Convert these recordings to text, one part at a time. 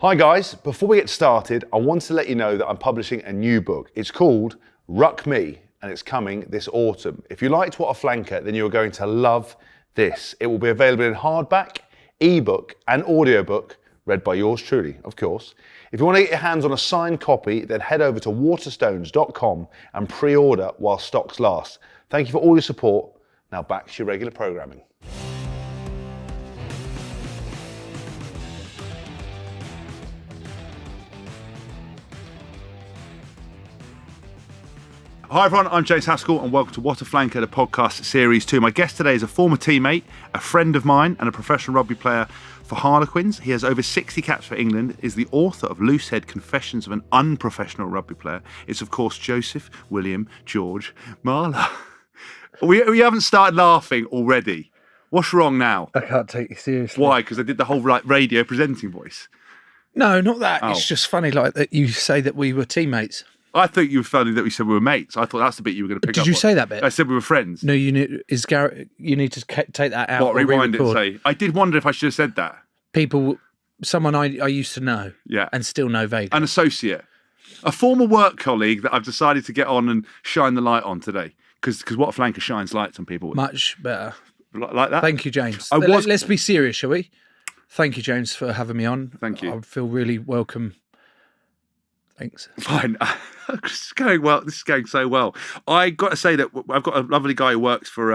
Hi guys, before we get started, I want to let you know that I'm publishing a new book. It's called Ruck Me, and it's coming this autumn. If you liked What a Flanker, then you're going to love this. It will be available in hardback, ebook, and audiobook, read by yours truly, of course. If you want to get your hands on a signed copy, then head over to waterstones.com and pre-order while stocks last. Thank you for all your support. Now back to your regular programming. Hi everyone, I'm James Haskell and welcome to What a Flanker, the podcast series 2. My guest today is a former teammate, a friend of mine and a professional rugby player for Harlequins. He has over 60 caps for England, is the author of Loosehead Confessions of an Unprofessional Rugby Player. It's of course Joseph William George Marler. We haven't started laughing already. What's wrong now? I can't take you seriously. Why? Because I did the whole radio presenting voice. No, not that. Oh. It's just funny like that you say that we were teammates. I thought you were funny that we said we were mates. I thought that's the bit you were going to pick up Did you on. say that bit? I said we were friends. No, you need to take that out. What, or rewind it and re-record. say, I did wonder if I should have said that. Someone I used to know Yeah. and still know vaguely. An associate. A former work colleague that I've decided to get on and shine the light on today. Because What a Flanker shines lights on people. Much better. Like that? Thank you, James. I was- Let's be serious, shall we? Thank you, James, for having me on. Thank you. I feel really welcome. Thanks. Fine. This is going well. This is going so well. I got to say that I've got a lovely guy who works for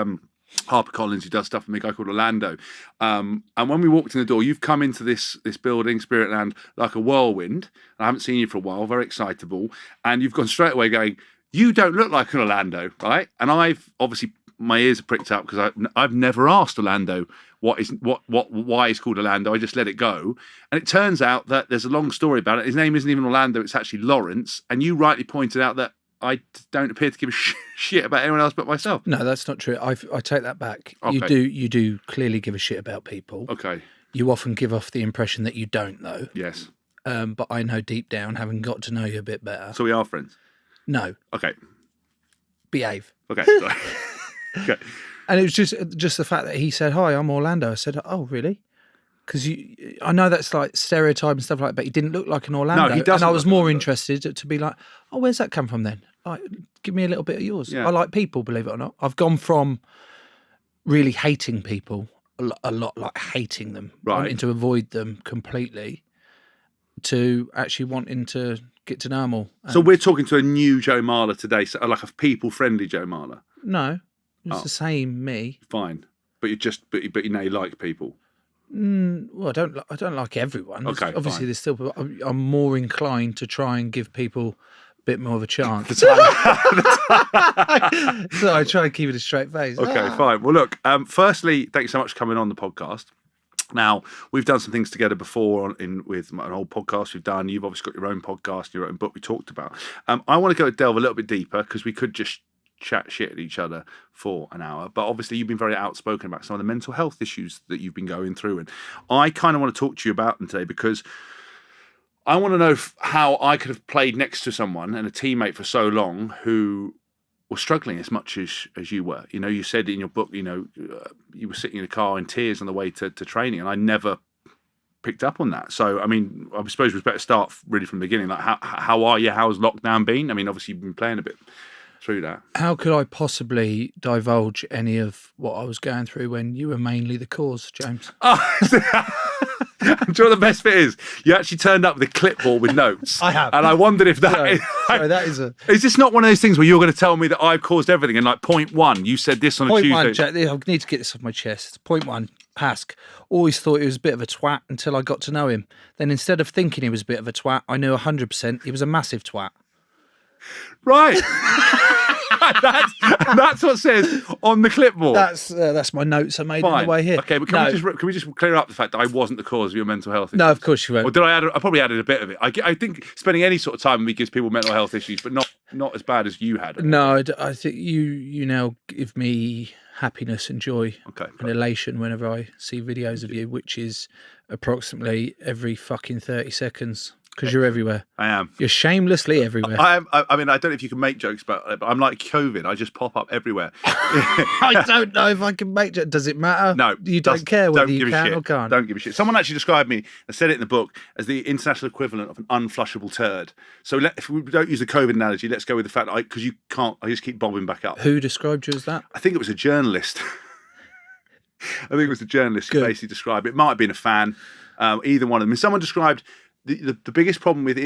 HarperCollins who does stuff for me, a guy called Orlando. And when we walked in the door, you've come into this building, Spiritland, like a whirlwind. I haven't seen you for a while, very excitable. And you've gone straight away going, you don't look like an Orlando, right? And I've obviously, my ears are pricked up because I've never asked Orlando why he's called Orlando. I just let it go. And it turns out that there's a long story about it. His name isn't even Orlando, it's actually Lawrence. And you rightly pointed out that I don't appear to give a shit about anyone else but myself. No, that's not true. I take that back. Okay. You do clearly give a shit about people. Okay. You often give off the impression that you don't, though. Yes. But I know deep down, having got to know you a bit better. So we are friends. No, Okay. behave. Okay. Sorry. Okay. And it was just the fact that he said, "Hi, I'm Orlando." I said, "Oh, really?" Because I know that's like stereotype and stuff like that, but he didn't look like an Orlando. No, he doesn't And I was look more like interested to be like, "Oh, where's that come from then? Like, give me a little bit of yours." Yeah. I like people, believe it or not. I've gone from really hating people, a lot like hating them, Right. wanting to avoid them completely, to actually wanting to get to know them all. So we're talking to a new Joe Marler today, so like a people-friendly Joe Marler. No, it's Oh. the same me. Fine. But you now you like people. Well, I don't like everyone. Okay, Obviously, fine. there's still. I'm more inclined to try and give people a bit more of a chance. So I try and keep it a straight face. Okay, fine. Well, look, firstly, thank you so much for coming on the podcast. Now, we've done some things together before with an old podcast we've done. You've obviously got your own podcast, your own book we talked about. I want to delve a little bit deeper because we could just chat shit at each other for an hour. But obviously, you've been very outspoken about some of the mental health issues that you've been going through. And I kind of want to talk to you about them today because I want to know how I could have played next to someone and a teammate for so long who was struggling as much as you were. You know, you said in your book, you know, you were sitting in a car in tears on the way to training, and I never picked up on that. So, I mean, I suppose we better start really from the beginning. Like, how are you? How's lockdown been? I mean, obviously you've been playing a bit through that. How could I possibly divulge any of what I was going through when you were mainly the cause, James? Do you know what the best bit is? You actually turned up with a clipboard with notes. I have. And I wondered if that Sorry, that is a is this not one of those things where you're going to tell me that I've caused everything and like point one, you said this on a point Tuesday. one. Jack, I need to get this off my chest. Point one. Hask always thought he was a bit of a twat until I got to know him. Then instead of thinking he was a bit of a twat, I knew 100% he was a massive twat. Right. that's what it says on the clipboard. That's my notes I made on Fine. the way here. Okay, but can we just clear up the fact that I wasn't the cause of your mental health issues? No, of course you won't. Or did I add? I probably added a bit of it. I think spending any sort of time with me gives people mental health issues, but not as bad as you had. No, I think you now give me happiness and joy Okay. and elation whenever I see videos of you, which is approximately every fucking 30 seconds. because you're everywhere. I am. You're shamelessly everywhere. I am. I mean, I don't know if you can make jokes about it, but I'm like COVID. I just pop up everywhere. I don't know if I can make it. Does it matter? No, You don't care whether you can or can't. Don't give a shit. Someone actually described me, I said it in the book, as the international equivalent of an unflushable turd. So if we don't use the COVID analogy, let's go with the fact that because you can't, I just keep bobbing back up. Who described you as that? I think it was a journalist. I think it was a journalist who basically described it. It might have been a fan, either one of them. And someone described the biggest problem with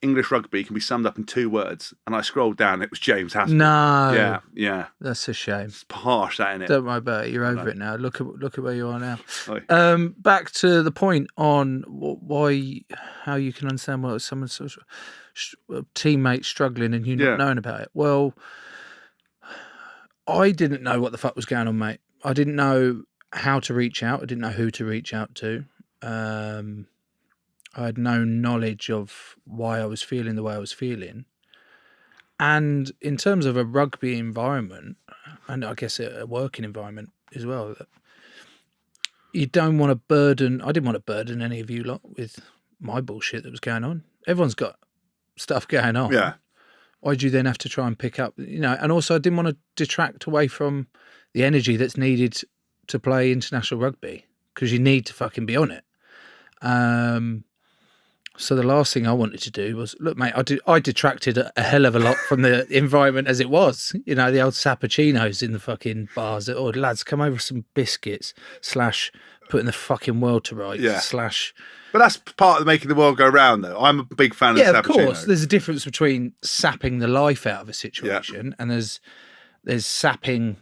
English rugby can be summed up in 2 words. And I scrolled down, it was James Haskell. No. Yeah. That's a shame. It's harsh, that, isn't it? Don't worry about it. You're over it now. Look at where you are now. Oi. Back to the point on how you can understand what someone's teammate struggling and you not knowing about it. Well, I didn't know what the fuck was going on, mate. I didn't know how to reach out. I didn't know who to reach out to. I had no knowledge of why I was feeling the way I was feeling. And in terms of a rugby environment, and I guess a working environment as well, you don't want to burden, I didn't want to burden any of you lot with my bullshit that was going on. Everyone's got stuff going on. Yeah. Why'd you then have to try and pick up, and also I didn't want to detract away from the energy that's needed to play international rugby, because you need to fucking be on it. So the last thing I wanted to do was, look, mate, I detracted a hell of a lot from the environment as it was. The old Sappuccinos in the fucking bars. Oh, lads, come over some biscuits / putting the fucking world to rights / But that's part of making the world go round, though. I'm a big fan of Sappuccino. Of course. There's a difference between sapping the life out of a situation and there's sapping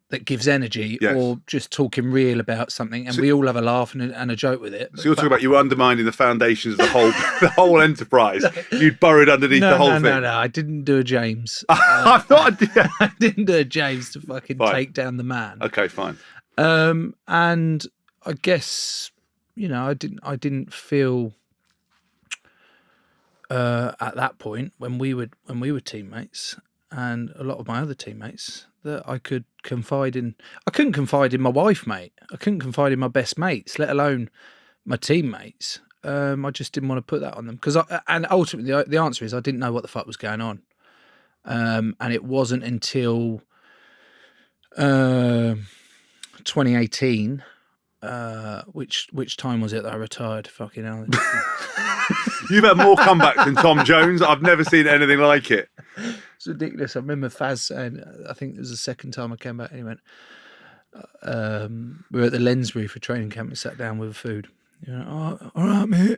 that gives energy or just talking real about something, and we all have a laugh and a joke with it. So you're talking about you undermining the foundations of the whole enterprise. You'd burrowed underneath the whole thing. No, I didn't do a James. I thought I did. I didn't do a James to fucking take down the man. Okay, fine. And I guess I didn't feel at that point when we were teammates, and a lot of my other teammates, that I could confide in. I couldn't confide in my wife, mate. I couldn't confide in my best mates, let alone my teammates. I just didn't want to put that on them, and ultimately the answer is I didn't know what the fuck was going on. And it wasn't until 2018, which time was it that I retired? Fucking hell. You've had more comebacks than Tom Jones. I've never seen anything like it. It's ridiculous. I remember Faz saying, I think it was the second time I came back, and he went, we were at the Lensbury for training camp and sat down with food. Oh, all right, mate.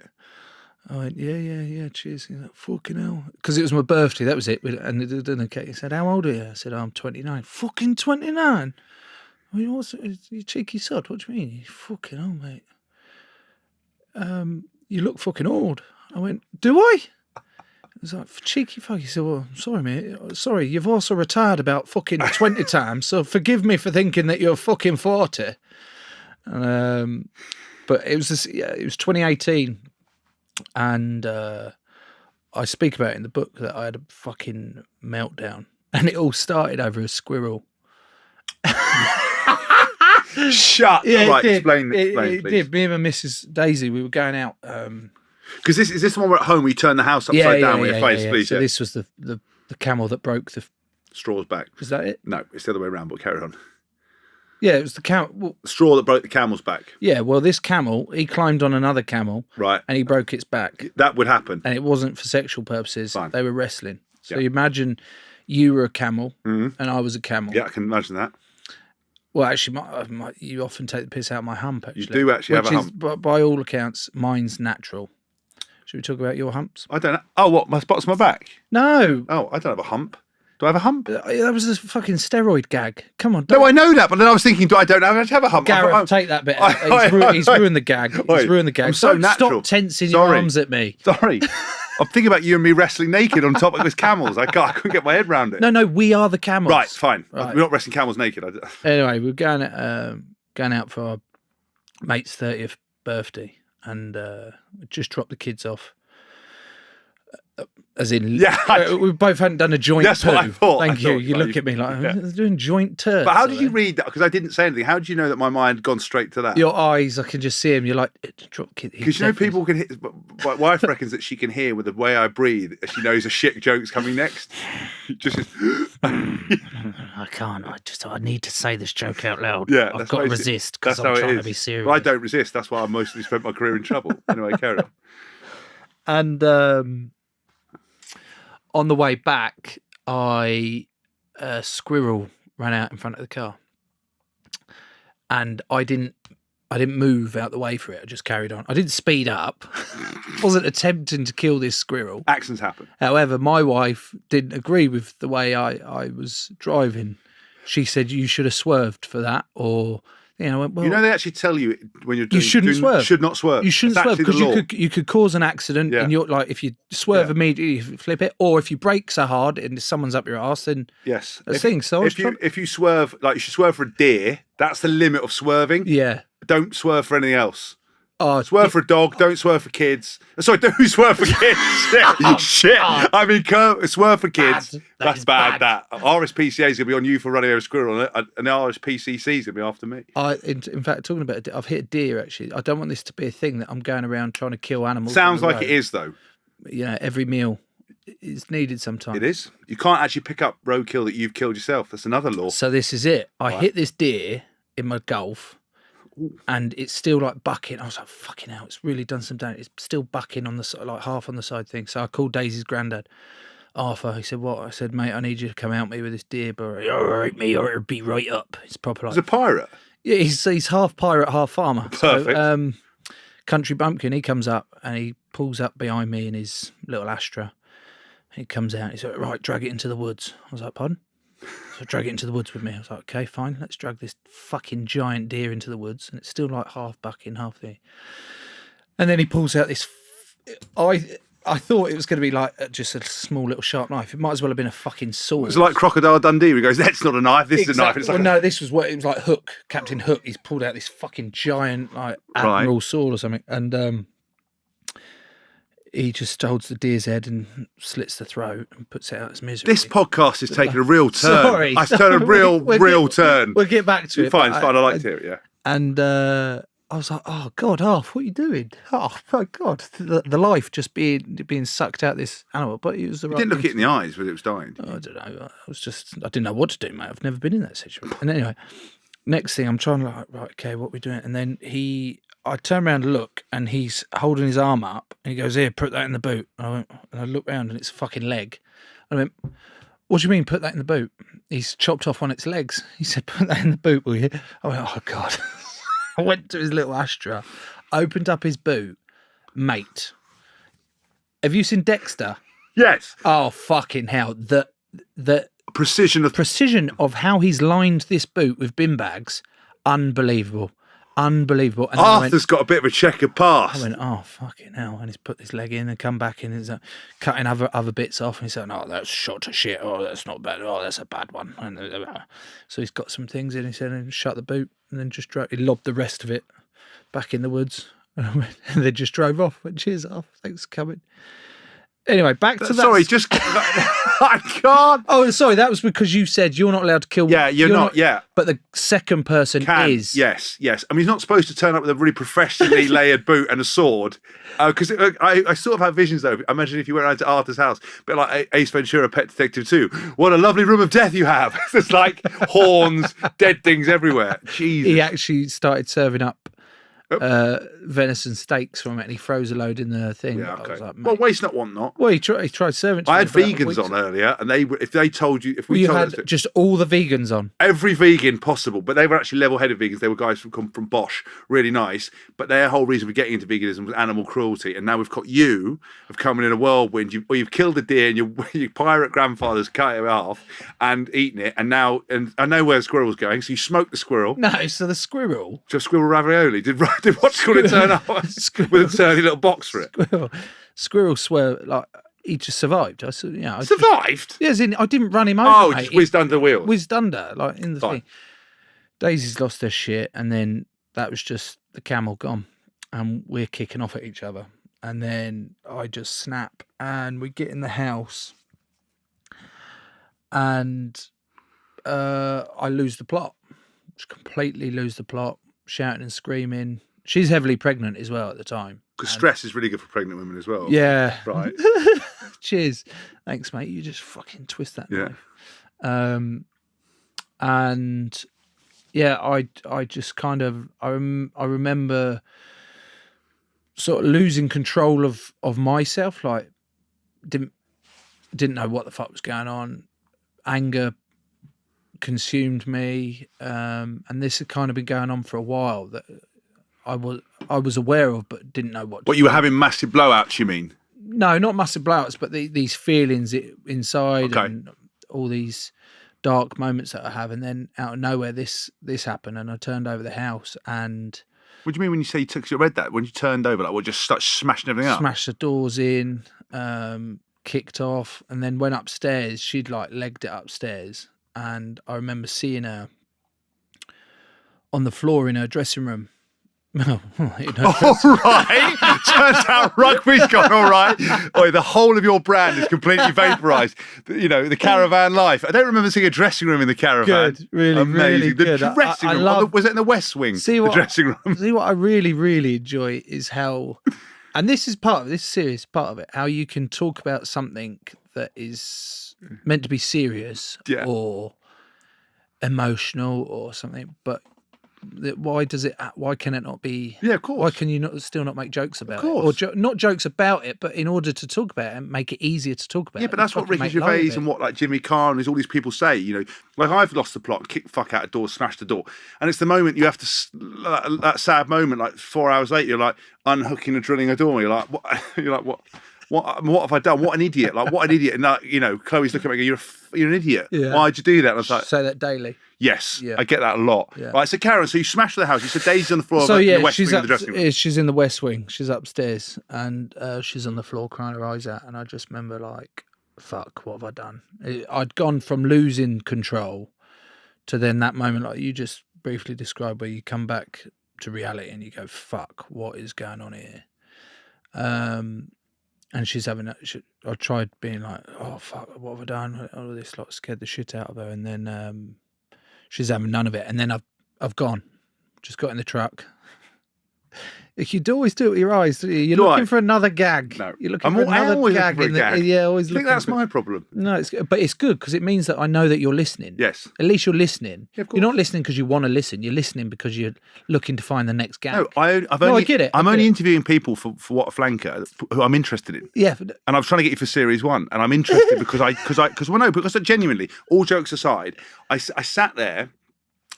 I went, yeah, cheers. He's like, fucking hell. Because it was my birthday, that was it. And he said, how old are you? I said, I'm 29. Fucking 29? I mean, you cheeky sod, what do you mean? You fucking hell, mate. You look fucking old. I went, do I? He was like, cheeky fuck. He said, well, sorry, mate. Sorry, you've also retired about fucking 20 times, so forgive me for thinking that you're fucking 40. But it was 2018, and I speak about it in the book that I had a fucking meltdown, and it all started over a squirrel. Shut. Yeah, right, it explain, it please. did. Me and my Mrs. Daisy, we were going out. Because is this the one where at home we turn the house upside down with your face, please? So this was the camel that broke the straw's back. Was that it? No, it's the other way around, but carry on. Yeah, it was the camel. Well, the straw that broke the camel's back. Yeah, well, this camel, he climbed on another camel. Right. And he broke its back. That would happen. And it wasn't for sexual purposes. Fine. They were wrestling. So you imagine you were a camel and I was a camel. Yeah, I can imagine that. Well, actually, you often take the piss out of my hump, actually. You do actually have a hump. By all accounts, mine's natural. Should we talk about your humps? I don't know. Oh, what? My spots on my back? No. Oh, I don't have a hump. Do I have a hump? That was a fucking steroid gag. Come on. No, I know that, but then I was thinking, I don't have a hump. Gareth, take that bit out. He's ruined the gag. He's ruined the gag. I'm so natural. Stop tensing your arms at me. Sorry. I'm thinking about you and me wrestling naked on top of those camels. I couldn't get my head around it. No, we are the camels. Right, fine. Right. We're not wrestling camels naked. Anyway, we're going out for our mate's 30th birthday, and we just dropped the kids off As in, Yeah. we both hadn't done a joint That's poo. what I thought. Thank you. thought, You look at me like, yeah. they're doing joint turds. But how did you read that? Because I didn't say anything. How did you know that my mind had gone straight to that? Your eyes, I can just see them. You're like, Because you know people can hear. My wife reckons that she can hear with the way I breathe. She knows a shit joke's coming next. Just I can't. I need to say this joke out loud. Yeah, I've got to resist because That's I'm how trying it to be is. serious. Well, I don't resist. That's why I mostly spent my career in trouble. Anyway, carry on. And on the way back, a squirrel ran out in front of the car, and I didn't move out the way for it. I just carried on. I didn't speed up. Wasn't attempting to kill this squirrel. Accidents happen. However, my wife didn't agree with the way I was driving. She said you should have swerved for that, or well, They actually tell you when you're doing. You shouldn't swerve. Should not swerve. You shouldn't It's swerve actually the because law. you could cause an accident, and you're like, if you swerve immediately, you flip it, or if you brake so hard and someone's up your arse, then Yes. that's the thing. So if you swerve, like you should swerve for a deer. That's the limit of swerving. yeah. Don't swerve for anything else. Oh, Swerve for a dog. Don't swerve for kids. Sorry, don't swerve for kids. Shit. I mean, swerve for kids. That's bad. That RSPCA is going to be on you for running over a squirrel, and the RSPCC is going to be after me. In fact, talking about I've hit a deer actually. I don't want this to be a thing that I'm going around trying to kill animals. Sounds like it is though. Every meal is needed sometimes. It is. You can't actually pick up roadkill that you've killed yourself. That's another law. So this is it. I hit this deer in my Golf. And it's still like bucking. I was like, fucking hell, it's really done some damage. It's still bucking on the side, like half on the side thing. So I called Daisy's granddad, Arthur. He said, what? I said, mate, I need you to come out me with this deer, but all right, me, or it'll be right up. It's proper like. He's a pirate. Yeah, he's half pirate, half farmer. Perfect. So, Country Bumpkin, he comes up and he pulls up behind me in his little Astra. He comes out, he's like, right, drag it into the woods. I was like, pardon? So drag it into the woods with me. I was like, okay, fine. Let's drag this fucking giant deer into the woods. And it's still like half bucking, half there. And then he pulls out this. I thought it was going to be like just a small little sharp knife. It might as well have been a fucking sword. It's like Crocodile Dundee. He goes, that's not a knife. This is a knife. It's like no, this was what it was like. Hook, Captain Hook. He's pulled out this fucking giant like admiral sword or something, and he just holds the deer's head and slits the throat and puts it out its misery. This podcast is taking a real turn. Sorry. It's turned a real turn. We'll get back to it. Fine, it's fine. I like to hear it, yeah. And I was like, oh, God, Arf, what are you doing? Oh, my God. The life just being sucked out this animal. But it was the right You didn't look thing it in the eyes when it was dying. I don't know. I didn't know what to do, mate. I've never been in that situation. And anyway, next thing I'm trying to like, right, okay, what are we doing? And then I turn around and look, and he's holding his arm up, and he goes, here, put that in the boot. And I look round, and it's a fucking leg. I went, what do you mean, put that in the boot? He's chopped off one of its legs. He said, put that in the boot, will you? I went, oh, God. I went to his little Astra, opened up his boot. Mate, have you seen Dexter? Yes. Oh, fucking hell. The precision of how he's lined this boot with bin bags, unbelievable. And Arthur's got a bit of a checkered past. I went, oh, fucking hell. And he's put this leg in and come back in and he's cutting other bits off. And he's like, oh, that's shot to shit. Oh, that's not bad. Oh, that's a bad one. And so he's got some things in. He said, and shut the boot and then just he lobbed the rest of it back in the woods. And they just drove off. Went, cheers, off. Thanks for coming. Anyway, back to that. Sorry, just I can't. Oh, sorry. That was because you said you're not allowed to kill. Yeah, you're not. Yeah, but the second person is. Yes. I mean, he's not supposed to turn up with a really professionally layered boot and a sword. Because I sort of have visions though. I imagine if you went around to Arthur's house, a bit like Ace Ventura, Pet Detective 2. What a lovely room of death you have. It's like horns, dead things everywhere. Jesus. He actually started serving up venison steaks from it, and he froze a load in the thing. Yeah, okay. I was like, well, waste not, want not. Well, he tried serving. I had vegans on earlier, and if they told you, you had just all the vegans on, every vegan possible, but they were actually level-headed vegans. They were guys from Bosch, really nice. But their whole reason for getting into veganism was animal cruelty, and now we've got you of coming in a whirlwind. You've killed a deer, and your pirate grandfather's cut it in half and eaten it, and I know where the squirrel's going. So you smoked the squirrel. No, so the squirrel. Just squirrel ravioli. Did what's called it turn up with a tiny little box for it? Squirrel swear like he just survived. Survived? Yeah, as in I didn't run him over. Oh, just whizzed under the wheels. Whizzed under, like in the thing. Daisy's lost her shit, and then that was just the camel gone, and we're kicking off at each other. and then I just snap, and we get in the house, and I lose the plot. Just completely lose the plot, shouting and screaming. She's heavily pregnant as well at the time. Because stress is really good for pregnant women as well. Yeah. Right. Cheers. Thanks, mate. You just fucking twist that Yeah. knife. And yeah, I just kind of I remember sort of losing control of myself. Like didn't know what the fuck was going on. Anger consumed me, and this had kind of been going on for a while that I was aware of, but didn't know what. But you were having massive blowouts, you mean? No, not massive blowouts, but these feelings inside and all these dark moments that I have, and then out of nowhere this happened, and I turned over the house and. What do you mean when you say you took? You read that when you turned over, like, what, just start smashing everything up? Smashed the doors in, kicked off, and then went upstairs. She'd like legged it upstairs, and I remember seeing her on the floor in her dressing room. All right. Turns out rugby's gone all right. Oh, the whole of your brand is completely vaporised. You know, the caravan life. I don't remember seeing a dressing room in the caravan. Good, really, amazing. really good. The dressing room. love, was it in the West Wing? The dressing room. See what I really, really enjoy is how, and this is part of this serious part of it, how you can talk about something that is meant to be serious or emotional or something, but why can it not be? Yeah, of course. Why can you still not make jokes about it? Or not jokes about it, but in order to talk about it and make it easier to talk about. Yeah, but that's what Ricky Gervais and what like Jimmy Carr and all these people say. You know, like I've lost the plot, kicked the fuck out of doors, smashed the door, and it's the moment you have to that sad moment. Like 4 hours later, you're like unhooking and drilling a door. You're like, what? You're like, what? What have I done? What an idiot! Like, what an idiot! And you know, Chloe's looking at me, you're an idiot. Yeah. Why'd you do that? And I was like, say that daily. Yes, yeah. I get that a lot. Yeah. Right, so Karen, so you smashed the house. You said Daisy's on the floor. So in yeah, the West she's Wing of the dressing room. she's in the West Wing. She's upstairs, and she's on the floor crying her eyes out. And I just remember like, fuck, what have I done? I'd gone from losing control to then that moment, like you just briefly described, where you come back to reality and you go, fuck, what is going on here? And she's having that. I tried being like, oh fuck, what have I done? All of this like scared the shit out of her, and then she's having none of it. And then I've gone, just got in the truck. You'd always do it with your eyes. You're looking for another gag. No, you're looking for another gag. Yeah, always. I think that's my problem. No, but it's good because it means that I know that you're listening. Yes. At least you're listening. Yeah, of course. You're not listening because you want to listen. You're listening because you're looking to find the next gag. No, I get it. I'm only interviewing people for What a Flanker who I'm interested in. Yeah. And I'm trying to get you for series 1, and I'm interested because genuinely, all jokes aside, I sat there.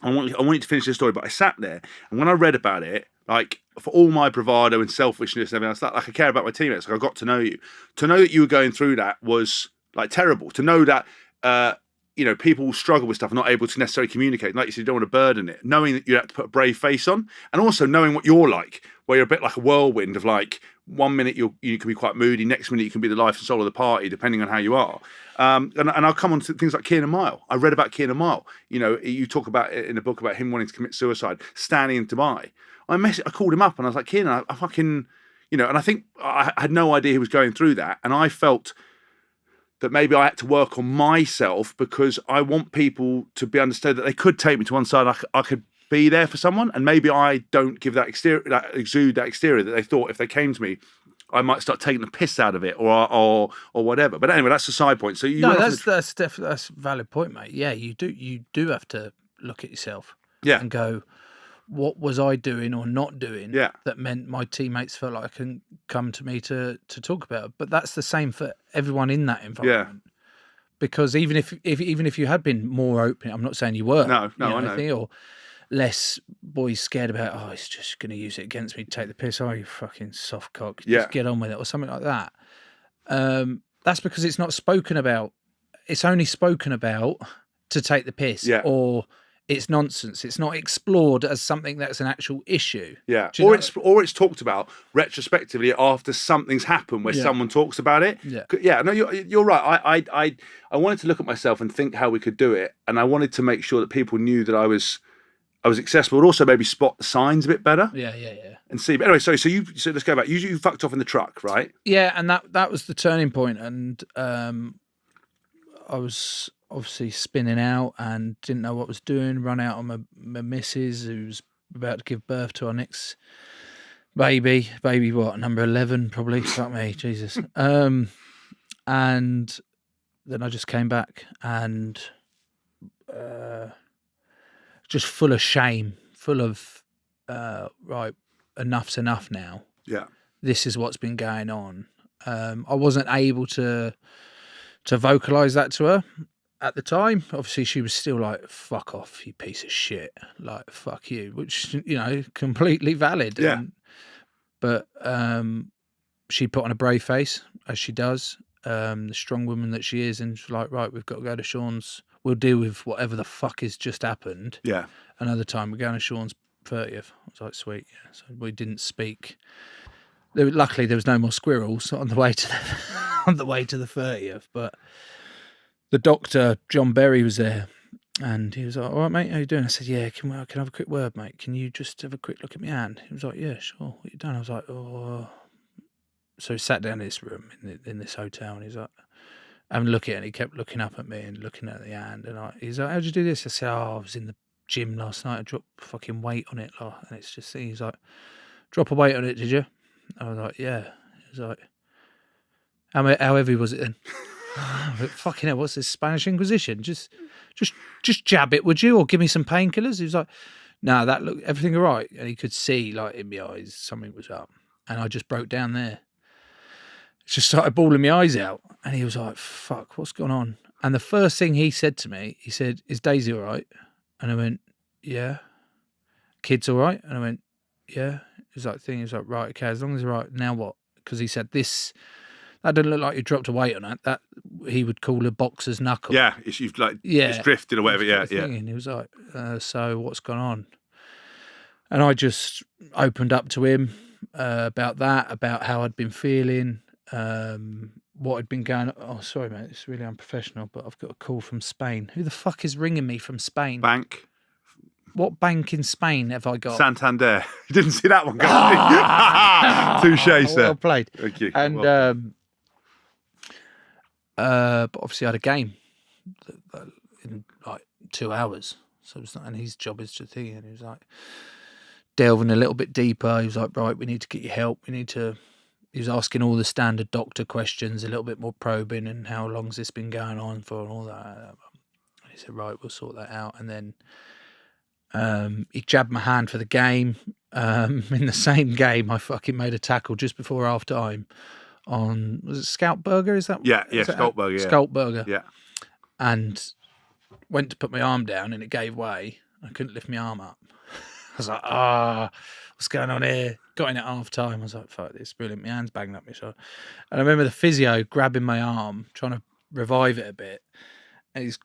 I want you to finish the story, but I sat there, and when I read about it, like for all my bravado and selfishness and everything else, like I care about my teammates. Like I got to know you. To know that you were going through that was like terrible. To know that people struggle with stuff, not able to necessarily communicate. Like you said, you don't want to burden it. Knowing that you have to put a brave face on, and also knowing what you're like, where you're a bit like a whirlwind of like 1 minute you can be quite moody, next minute you can be the life and soul of the party, depending on how you are. And I'll come on to things like Kieran Mile. I read about Kieran Mile. You know, you talk about it in a book about him wanting to commit suicide, standing in Dubai. I called him up and I was like, Kieran, I fucking, and I think I had no idea he was going through that. And I felt that maybe I had to work on myself because I want people to be understood that they could take me to one side. I could be there for someone, and maybe I don't give that exude that exterior that they thought if they came to me, I might start taking the piss out of it or whatever. But anyway, that's a side point. So that's definitely a valid point, mate. Yeah, you do have to look at yourself. Yeah. And go, what was I doing or not doing that meant my teammates felt like I can come to me to talk about it. But that's the same for everyone in that environment. Yeah. Because even if you had been more open, I'm not saying you were. No, I know. Or less boys scared about, he's just going to use it against me to take the piss. Oh, you fucking soft cock. Just get on with it or something like that. That's because it's not spoken about. It's only spoken about to take the piss or it's nonsense. It's not explored as something that's an actual issue. Yeah. Or it's talked about retrospectively after something's happened where someone talks about it. Yeah. Yeah. No, you're right. I wanted to look at myself and think how we could do it, and I wanted to make sure that people knew that I was I was accessible, but also maybe spot the signs a bit better Yeah. and see. But anyway, sorry. So let's go back. You fucked off in the truck, right? Yeah, and that was the turning point, and I was obviously spinning out and didn't know what I was doing. Run out on my missus, who was about to give birth to our next baby. Baby, what, number 11 probably? Fuck me, Jesus. And then I just came back and just full of shame, full of right, enough's enough now. Yeah. This is what's been going on. I wasn't able to vocalize that to her at the time. Obviously, she was still like, "Fuck off, you piece of shit!" Like, "Fuck you," which completely valid. Yeah. But she put on a brave face, as she does, the strong woman that she is, and she's like, "Right, we've got to go to Sean's. We'll deal with whatever the fuck has just happened. Yeah. Another time, we're going to Sean's 30th." I was like, "Sweet." Yeah. So we didn't speak. Luckily, there was no more squirrels on the way to the 30th. But the doctor, John Berry, was there, and he was like, "All right, mate, how you doing?" I said, "Yeah, can I have a quick word, mate? Can you just have a quick look at my hand?" He was like, "Yeah, sure. What you done?" I was like, "Oh." So he sat down in this room in this hotel, and he's like, having a look at it, and he kept looking up at me and looking at the hand, and he's like, "How'd you do this?" I said, "Oh, I was in the gym last night. I dropped fucking weight on it." And it's just, he's like, "Drop a weight on it, did you?" I was like, "Yeah." He was like, how heavy was it then? But fucking hell, what's this, Spanish Inquisition? Just jab it, would you? Or give me some painkillers? He was like, "No, that look, everything all right?" And he could see, like, in my eyes, something was up. And I just broke down there. Just started bawling my eyes out. And he was like, "Fuck, what's going on?" And the first thing he said to me, he said, "Is Daisy all right?" And I went, "Yeah." "Kids all right?" And I went, "Yeah." He was like, "Right, okay, as long as you're right, now what?" Because he said, that didn't look like you dropped a weight on it. That he would call a boxer's knuckle. Yeah. It's drifted or whatever. Yeah. Yeah. And he was like, "So what's gone on?" And I just opened up to him about that, about how I'd been feeling, what had been going on. Oh, sorry, mate, it's really unprofessional, but I've got a call from Spain. Who the fuck is ringing me from Spain? Bank. What bank in Spain have I got? Santander. You didn't see that one coming. Touche, sir. Well played. Thank you. And Well, but obviously I had a game in like 2 hours. So it's not, and his job is to think, and he was like delving a little bit deeper. He was like, "Right, we need to get you help. He was asking all the standard doctor questions, a little bit more probing, and how long's this been going on for, and all that." And he said, "Right, we'll sort that out." And then he jabbed my hand for the game. In the same game, I fucking made a tackle just before half time on, was it Scout Burger? Is that? Yeah, is that Scout Burger. Yeah. Scout Burger. Yeah. And went to put my arm down, and it gave way. I couldn't lift my arm up. I was like, what's going on here? Got in at half time. I was like, "Fuck this, brilliant." My hand's banging up my shoulder. And I remember the physio grabbing my arm, trying to revive it a bit. And he's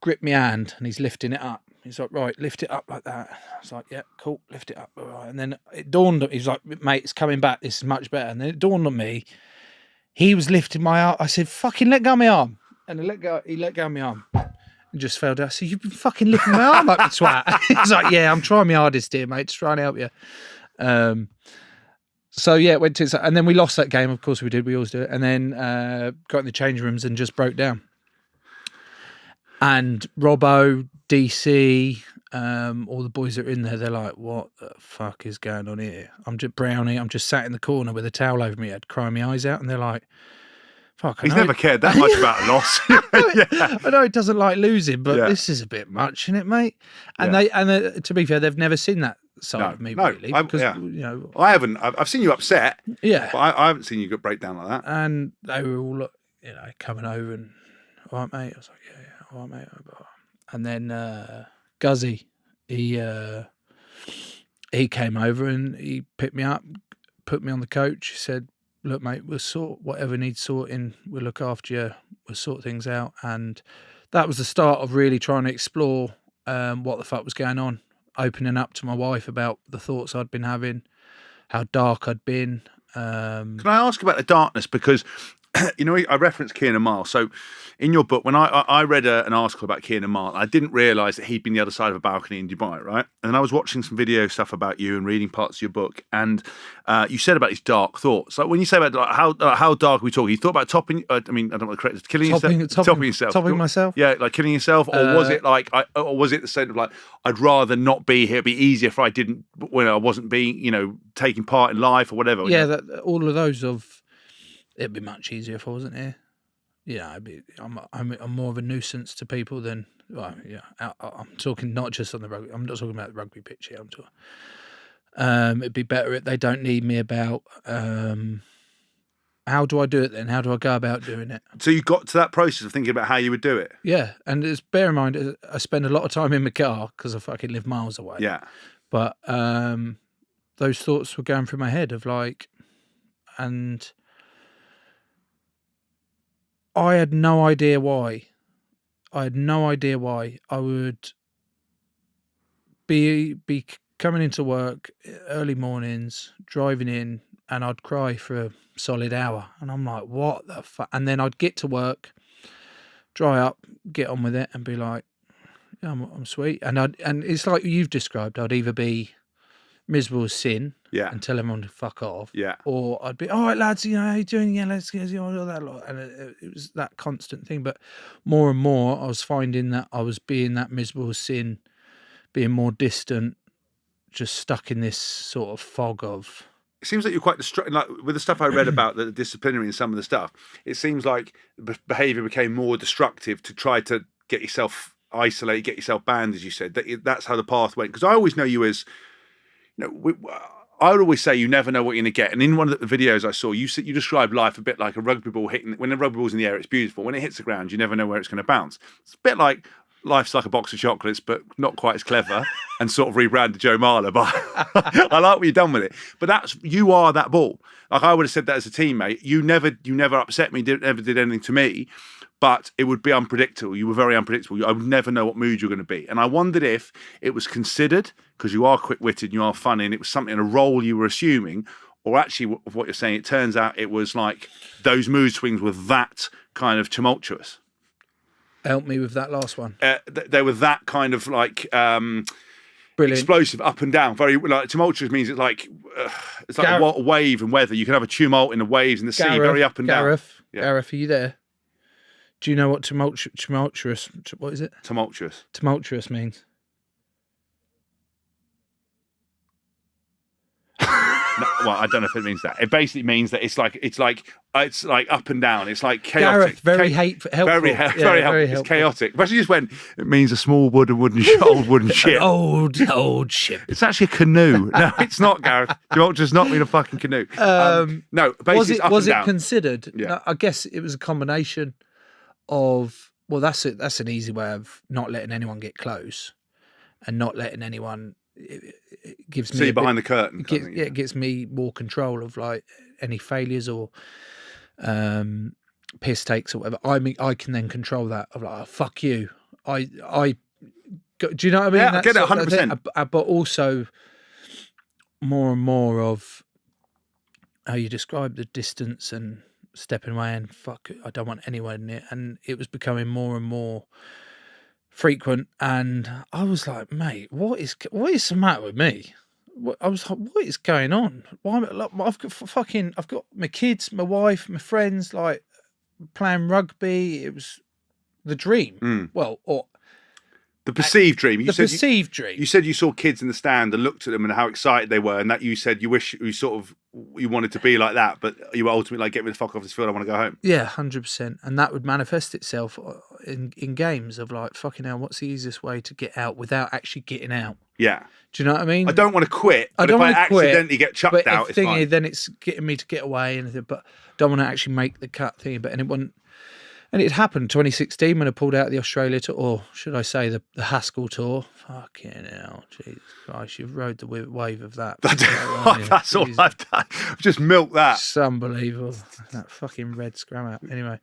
gripped my hand and he's lifting it up. He's like, "Right, lift it up like that." I was like, "Yeah, cool, lift it up." All right. And then it dawned on me, he's like, "Mate, it's coming back. This is much better." And then it dawned on me, he was lifting my arm. I said, "Fucking let go of my arm." And he let go of my arm and just fell down. I said, "You've been fucking lifting my arm up, you twat." He's like, "Yeah, I'm trying my hardest here, mate, to try and help you." So yeah, it went to, and then we lost that game. Of course we did. We always do it. And then got in the change rooms and just broke down. And Robbo, DC, all the boys that are in there, they're like, "What the fuck is going on here?" I'm just sat in the corner with a towel over my head, crying my eyes out, and they're like, "Fuck." He's never cared that much about a loss. Yeah. I know he doesn't like losing, but Yeah. this is a bit much, isn't it, mate? And Yeah. they, to be fair, they've never seen that side of me, really. Because, yeah. I haven't. I've seen you upset, yeah. but I haven't seen you break down like that. And they were all, coming over and, "All right, mate." I was like, "Yeah, all right, mate." And then Guzzy, he came over and he picked me up, put me on the coach. He said, "Look, mate, we'll sort whatever needs sorting. We'll look after you. We'll sort things out." And that was the start of really trying to explore what the fuck was going on, opening up to my wife about the thoughts I'd been having, how dark I'd been. Can I ask about the darkness? Because you know, I referenced Kieran Marl. So in your book, when I read an article about Kieran Marl, I didn't realise that he'd been the other side of a balcony in Dubai, right? And then I was watching some video stuff about you and reading parts of your book, and you said about his dark thoughts. Like when you say about like, how dark are we talking? You thought about topping. I mean, I don't want to correct it. Killing yourself. Topping myself. Yeah, like killing yourself, or was it like, or was it the same of like, I'd rather not be here. It'd be easier if I didn't, when I wasn't being, you know, taking part in life or whatever. Yeah, you know? all of those of. It'd be much easier if I wasn't here. Yeah, I'm more of a nuisance to people than. Well, yeah, I'm talking not just on the rugby. I'm not talking about the rugby pitch here. I'm talking. It'd be better if they don't need me about. How do I do it then? How do I go about doing it? So you got to that process of thinking about how you would do it. Yeah, and bear in mind, I spend a lot of time in my car because I fucking live miles away. Yeah, but those thoughts were going through my head of like, and I had no idea why. I had no idea why I would be coming into work early mornings, driving in, and I'd cry for a solid hour. And I'm like, what the fuck? And then I'd get to work, dry up, get on with it, and be like, yeah, I'm sweet. And it's like you've described. I'd either be miserable as sin, yeah, and tell everyone to fuck off, yeah, or I'd be, all right, lads, you know, how you doing? Yeah, let's get all that lot. And it was that constant thing. But more and more, I was finding that I was being that miserable as sin, being more distant, just stuck in this sort of fog of. It seems like you're quite like with the stuff I read about the disciplinary and some of the stuff. It seems like behaviour became more destructive to try to get yourself isolated, get yourself banned, as you said. That's how the path went. Because I always know you as, you know, I would always say you never know what you're going to get. And in one of the videos I saw, you described life a bit like a rugby ball hitting. When a rugby ball's in the air, it's beautiful. When it hits the ground, you never know where it's going to bounce. It's a bit like life's like a box of chocolates, but not quite as clever, and sort of rebranded Joe Marler. But I like what you've done with it. But you are that ball. Like I would have said that as a teammate. You never upset me. Never did anything to me. But it would be unpredictable. You were very unpredictable. I would never know what mood you're going to be. And I wondered if it was considered, because you are quick-witted, you are funny, and it was something, a role you were assuming, or actually of what you're saying, it turns out it was like those mood swings were that kind of tumultuous. Help me with that last one. They were that kind of like Brilliant. explosive, up and down. Very like tumultuous means it's like a wave and weather. You can have a tumult in the waves in the sea, very up and down. Yeah. Gareth, are you there? Do you know what tumultuous? What is it? Tumultuous. Tumultuous means. No, well, I don't know if it means that. It basically means that it's like up and down. It's like chaotic. Gareth, very helpful. Very helpful. It's chaotic. Especially just when it means a small old wooden ship. old ship. It's actually a canoe. No, it's not, Gareth. Tumultuous does not mean a fucking canoe. No, basically was it's up and it down. considered? Yeah. No, I guess it was a combination of. Well, that's it. That's an easy way of not letting anyone get close, and not letting anyone. It gives me see behind the curtain. It gets me more control of like any failures or piss takes or whatever. I mean, I can then control that of like, oh, fuck you. Do you know what I mean? Yeah, I get it 100%. But also more and more of how you describe the distance and stepping away and fuck, I don't want anyone near. And it was becoming more and more frequent, and I was like, mate, what is the matter with me? I was like, what is going on? Why? I've got my kids, my wife, my friends, like playing rugby. It was the dream. Well, or the perceived dream. You said you saw kids in the stand and looked at them and how excited they were, and that you said you wish you wanted to be like that, but you were ultimately like, get me the fuck off this field. I want to go home. Yeah, 100%. And that would manifest itself in games of like, fucking hell, what's the easiest way to get out without actually getting out? Yeah. Do you know what I mean? I don't want to quit, but if I accidentally get chucked out, it's fine. Then it's getting me to get away, but I don't want to actually make the cut thing. And it wasn't. And it happened 2016 when I pulled out the Australia tour, or should I say the Haskell tour. Fucking hell, Jesus Christ, you've rode the wave of that. That's all I've done. I've just milked that. It's unbelievable. That fucking red scrum out. Anyway,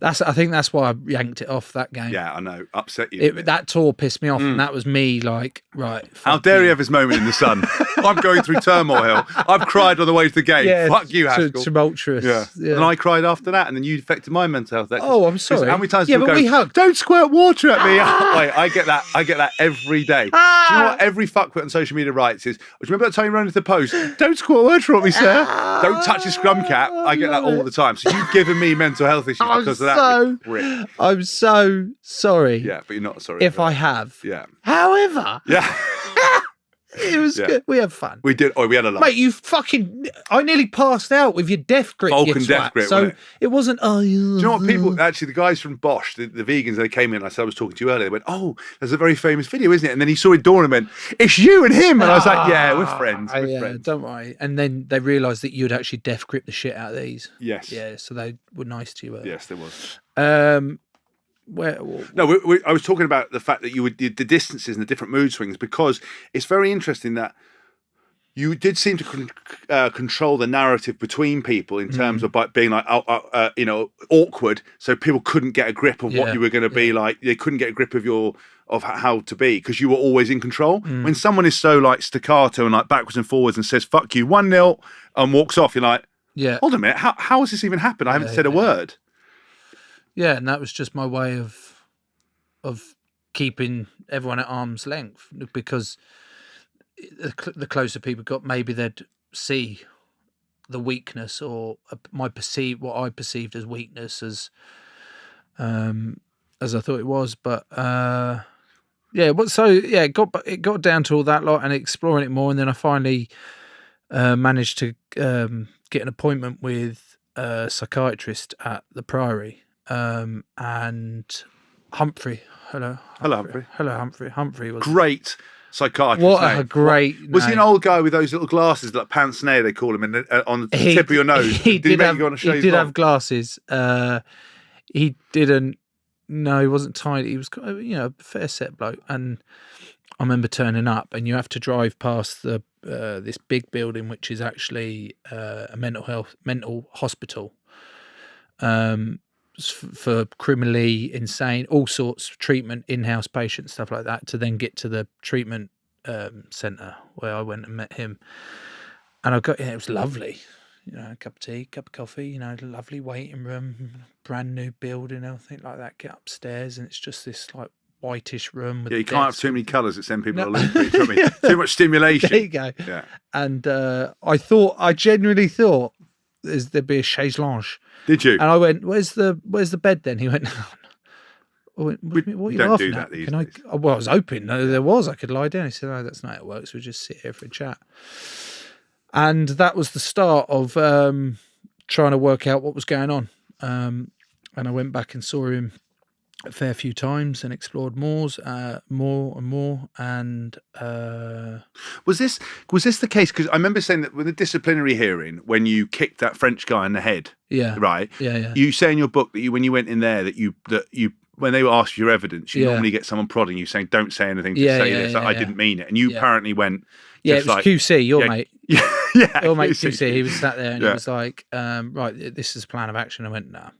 I think that's why I yanked it off that game. Yeah, I know. Upset you. That tour pissed me off, and that was me like, right. How dare you have his moment in the sun? I'm going through turmoil. I've cried on the way to the game. Yeah, fuck you, Haskell. Tumultuous. Yeah. And I cried after that, and then you affected my mental health. I'm sorry. How many times yeah, people but go, we hugged. don't squirt water at me? Wait, I get that every day. Do you know what every fuckwit on social media writes is, do you remember that time you ran into the post? Don't squirt water at me, sir. Don't touch your scrum cap. I get that all the time. So you've given me mental health issues because of that. I'm so sorry. Yeah, but you're not sorry. If I have. Yeah. However. Yeah. It was good. We had fun. We did. Oh, we had a laugh. Mate, I nearly passed out with your death grip. Vulcan death grip. So it wasn't. Do you know what people? Actually, the guys from Bosch, the vegans, they came in. I said I was talking to you earlier. They went, "Oh, there's a very famous video, isn't it?" And then he saw it dawn and went, "It's you and him." And I was like, "Yeah, we're friends. We're friends." Don't worry. And then they realised that you'd actually death grip the shit out of these. Yes. Yeah. So they were nice to you. Yes, there was. I was talking about the fact that you would the distances and the different mood swings, because it's very interesting that you did seem to control the narrative between people in terms of being like, awkward, so people couldn't get a grip of what you were going to be like. They couldn't get a grip of how to be, because you were always in control. When someone is so like staccato and like backwards and forwards and says "fuck you" 1-0 and walks off, you're like, hold on a minute, how has this even happened? I haven't said a word. Yeah, and that was just my way of keeping everyone at arm's length, because the closer people got, maybe they'd see the weakness or what I perceived as weakness as I thought it was. But it got down to all that lot and exploring it more, and then I finally managed to get an appointment with a psychiatrist at the Priory, and Humphrey. Hello, Humphrey. Hello, Humphrey. Humphrey was great. Psychiatrist. What name. a great Was name. he an old guy with those little glasses, like pince nez they call him, on the tip of your nose? He did have glasses. He didn't. No, he wasn't tiny. He was, a fair set bloke. And I remember turning up, and you have to drive past this big building, which is actually a mental hospital. For criminally insane, all sorts of treatment, in-house patients, stuff like that, to then get to the treatment centre where I went and met him. And it was lovely, a cup of tea, cup of coffee, lovely waiting room, brand new building, everything like that. Get upstairs, and it's just this like whitish room. With you can't have too many colours that send people to loop. You know what I mean? Too much stimulation. There you go. Yeah. And I genuinely thought there'd be a chaise lounge. Did you? And I went, "Where's the bed then?" He went, "No." I went, "What are you don't laughing do at? that these Can I?" days. Well, I was hoping there was. I could lie down. He said, "No, that's not how it works. We just sit here for a chat." And that was the start of trying to work out what was going on. And I went back and saw him a fair few times and explored more and more. And was this the case? Because I remember saying that with the disciplinary hearing, when you kicked that French guy in the head, right? Yeah. You say in your book that when you went in there that you when they were asked for your evidence, you normally get someone prodding you saying, "Don't say anything. Just say this. I didn't mean it." And you apparently went. Yeah, it was like, QC, your mate. Yeah, your mate QC. He was sat there and he was like, "Right, this is a plan of action." I went, "No."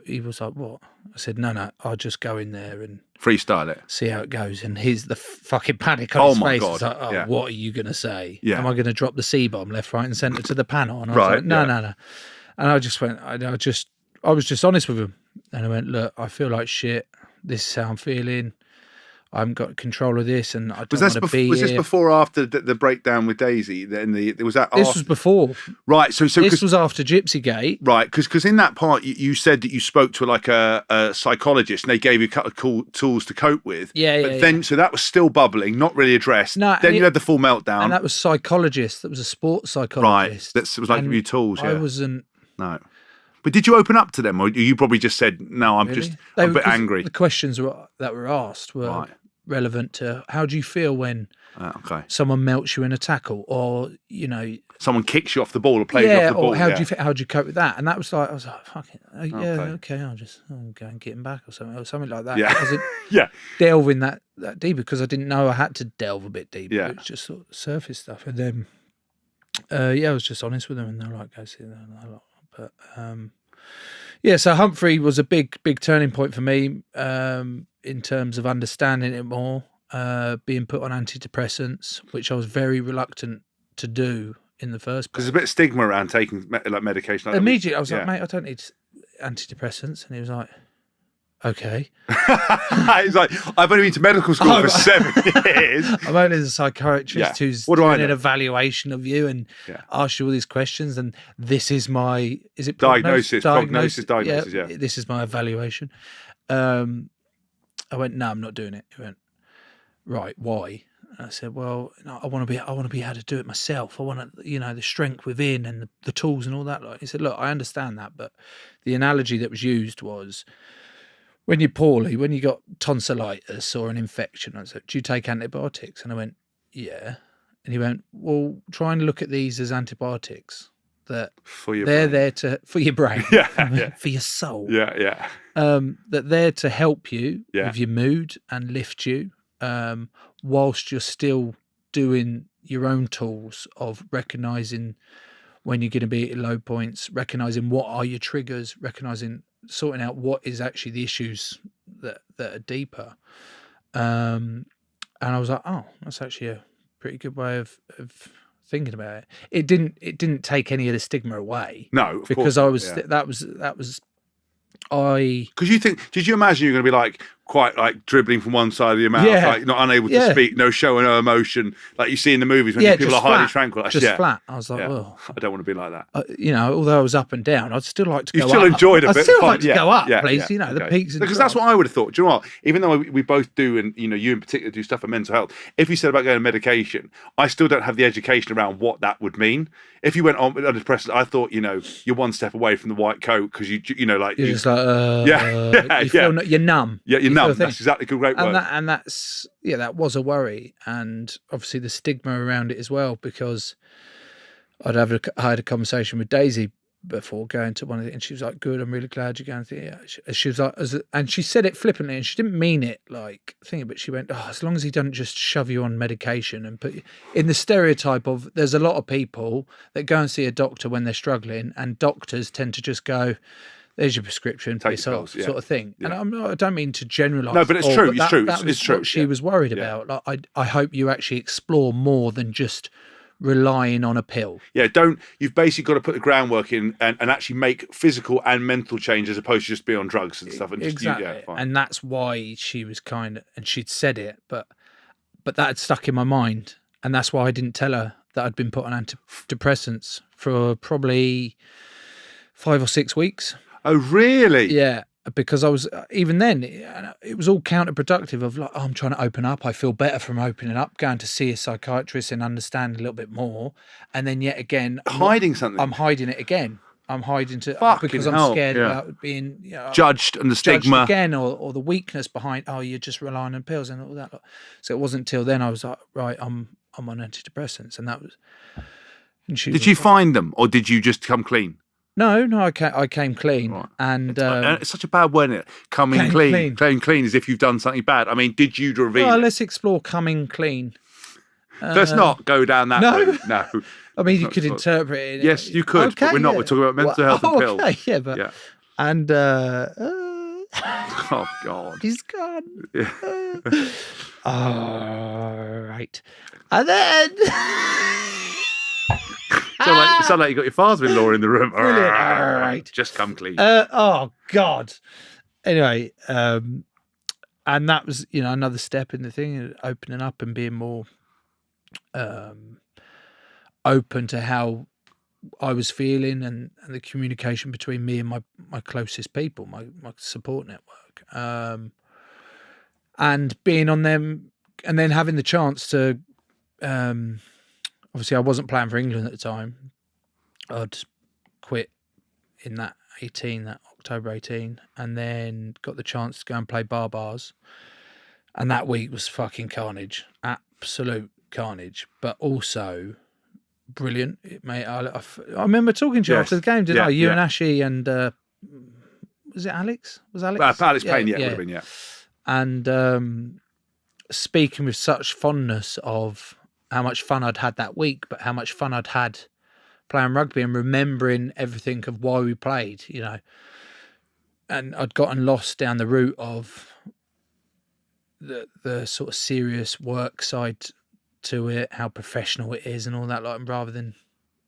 He was like, "What?" I said, No, I'll just go in there and freestyle it, see how it goes." And here's the fucking panic on his face. God. It's like, what are you going to say? Yeah. Am I going to drop the C-bomb left, right and centre to the panel? And I was right, like, no. And I just went, I was just honest with him. And I went, "Look, I feel like shit. This is how I'm feeling. I haven't got control of this, and I don't want to be Was this here." before or after the breakdown with Daisy? Was that this was before. Right. So this was after Gypsygate. Right, because in that part you said that you spoke to like a psychologist, and they gave you a couple of cool tools to cope with. So that was still bubbling, not really addressed. No, then you had the full meltdown, and that was psychologist. That was a sports psychologist. Right. That was like new tools. Yeah. I wasn't. No. But did you open up to them, or you probably just said, "No, I'm a bit angry"? The questions that were asked were relevant to how do you feel when Okay. someone melts you in a tackle, or you know, Someone kicks you off the ball or plays you off the ball. or how do you cope with that? And that was like, I was like, fuck it, Okay. I'll go and get him back or something like that. Yeah. I wasn't Yeah. delving that deep because I didn't know I had to delve a bit deeper. Yeah. It was just sort of surface stuff, and then I was just honest with them, and they're like, go see them a lot. But so Humphrey was a big turning point for me in terms of understanding it more, being put on antidepressants, which I was very reluctant to do in the first place. Because there's a bit of stigma around taking like medication. Like Immediately, I was like, mate, I don't need antidepressants. And he was like, okay. He's like, I've only been to medical school for 7 years. I'm only a psychiatrist who's doing an evaluation of you and ask you all these questions. And this is my, is it diagnosis? Prognosis. Yeah. This is my evaluation. I went, no, I'm not doing it. He went, right, why? And I said, well, no, I want to be able to do it myself. I want to, the strength within and the tools and all that. He said, look, I understand that, but the analogy that was used was when you're poorly, when you got tonsillitis or an infection. I said, do you take antibiotics? And I went, yeah. And he went, well, try and look at these as antibiotics that they're there for your brain, for your soul. Yeah. That they're to help you with your mood and lift you. Whilst you're still doing your own tools of recognizing when you're going to be at low points, recognizing what are your triggers, sorting out what is actually the issues that are deeper. And I was like, oh, that's actually a pretty good way of thinking about it. It didn't take any of the stigma away. No, of because course I was that was because did you imagine you're going to be like quite like dribbling from one side of your mouth, like not unable to speak, no show and no emotion, like you see in the movies when people are highly tranquil, flat. I was like, well, I don't want to be like that. Although I was up and down, I'd still like to go up. You still enjoyed it. I'd still like to go up, please. The peaks. Because that's what I would have thought. Do you know what? Even though we both do, and you in particular do stuff for mental health. If you said about going on medication, I still don't have the education around what that would mean. If you went on antidepressants, I thought you're one step away from the white coat because you're just like you're numb. Yeah, you're numb. That's exactly a great word. And that's that was a worry, and obviously the stigma around it as well, because I had a conversation with Daisy before going to one of the, and she was like, good, I'm really glad you're going to she was like, and she said it flippantly, and she didn't mean it like thinking, but she went, as long as he doesn't just shove you on medication and put you in the stereotype of, there's a lot of people that go and see a doctor when they're struggling, and doctors tend to just go, there's your prescription, piss off, sort of thing. And I don't mean to generalise. No, but it's true. It's true. It's true. What she was worried about. Like, I hope you actually explore more than just relying on a pill. Yeah, you've basically got to put the groundwork in and actually make physical and mental change as opposed to just be on drugs and stuff. And exactly. And that's why she was and she'd said it, but that had stuck in my mind. And that's why I didn't tell her that I'd been put on antidepressants for probably 5 or 6 weeks. Oh, really? Yeah, because I was, even then, it was all counterproductive of like, I'm trying to open up. I feel better from opening up, going to see a psychiatrist and understand a little bit more. And then yet again, I'm hiding it again. I'm hiding because I'm scared about being judged and the stigma again, or the weakness behind, you're just relying on pills and all that. So it wasn't until then I was like, right, I'm on antidepressants. And that was, and did you find them, or did you just come clean? No, I came clean, right. And it's such a bad word, isn't it? Coming clean. Coming clean as if you've done something bad. I mean, did you reveal? Well, let's explore coming clean. Let's not go down that route. No. I mean, you could interpret it. Yes, you could, okay, but we're not. We're talking about mental health and pills. Okay, yeah, but and oh God, he's gone. Yeah. All right, and then. It sounded like you got your father-in-law in the room. All right. Just come clean. Oh, God. Anyway, and that was, another step in the thing, opening up and being more open to how I was feeling and the communication between me and my closest people, my support network. And being on them, and then having the chance to... obviously, I wasn't playing for England at the time. I'd quit in that October 18, and then got the chance to go and play bars. And that week was fucking carnage, absolute carnage, but also brilliant, mate. I remember talking to you after the game, didn't I? You and Ashy and was it Alex? Was Alex? Alex Payne, would have been, And speaking with such fondness of how much fun I'd had that week, but how much fun I'd had playing rugby and remembering everything of why we played, you know. And I'd gotten lost down the route of the sort of serious work side to it, how professional it is and all that, like, rather than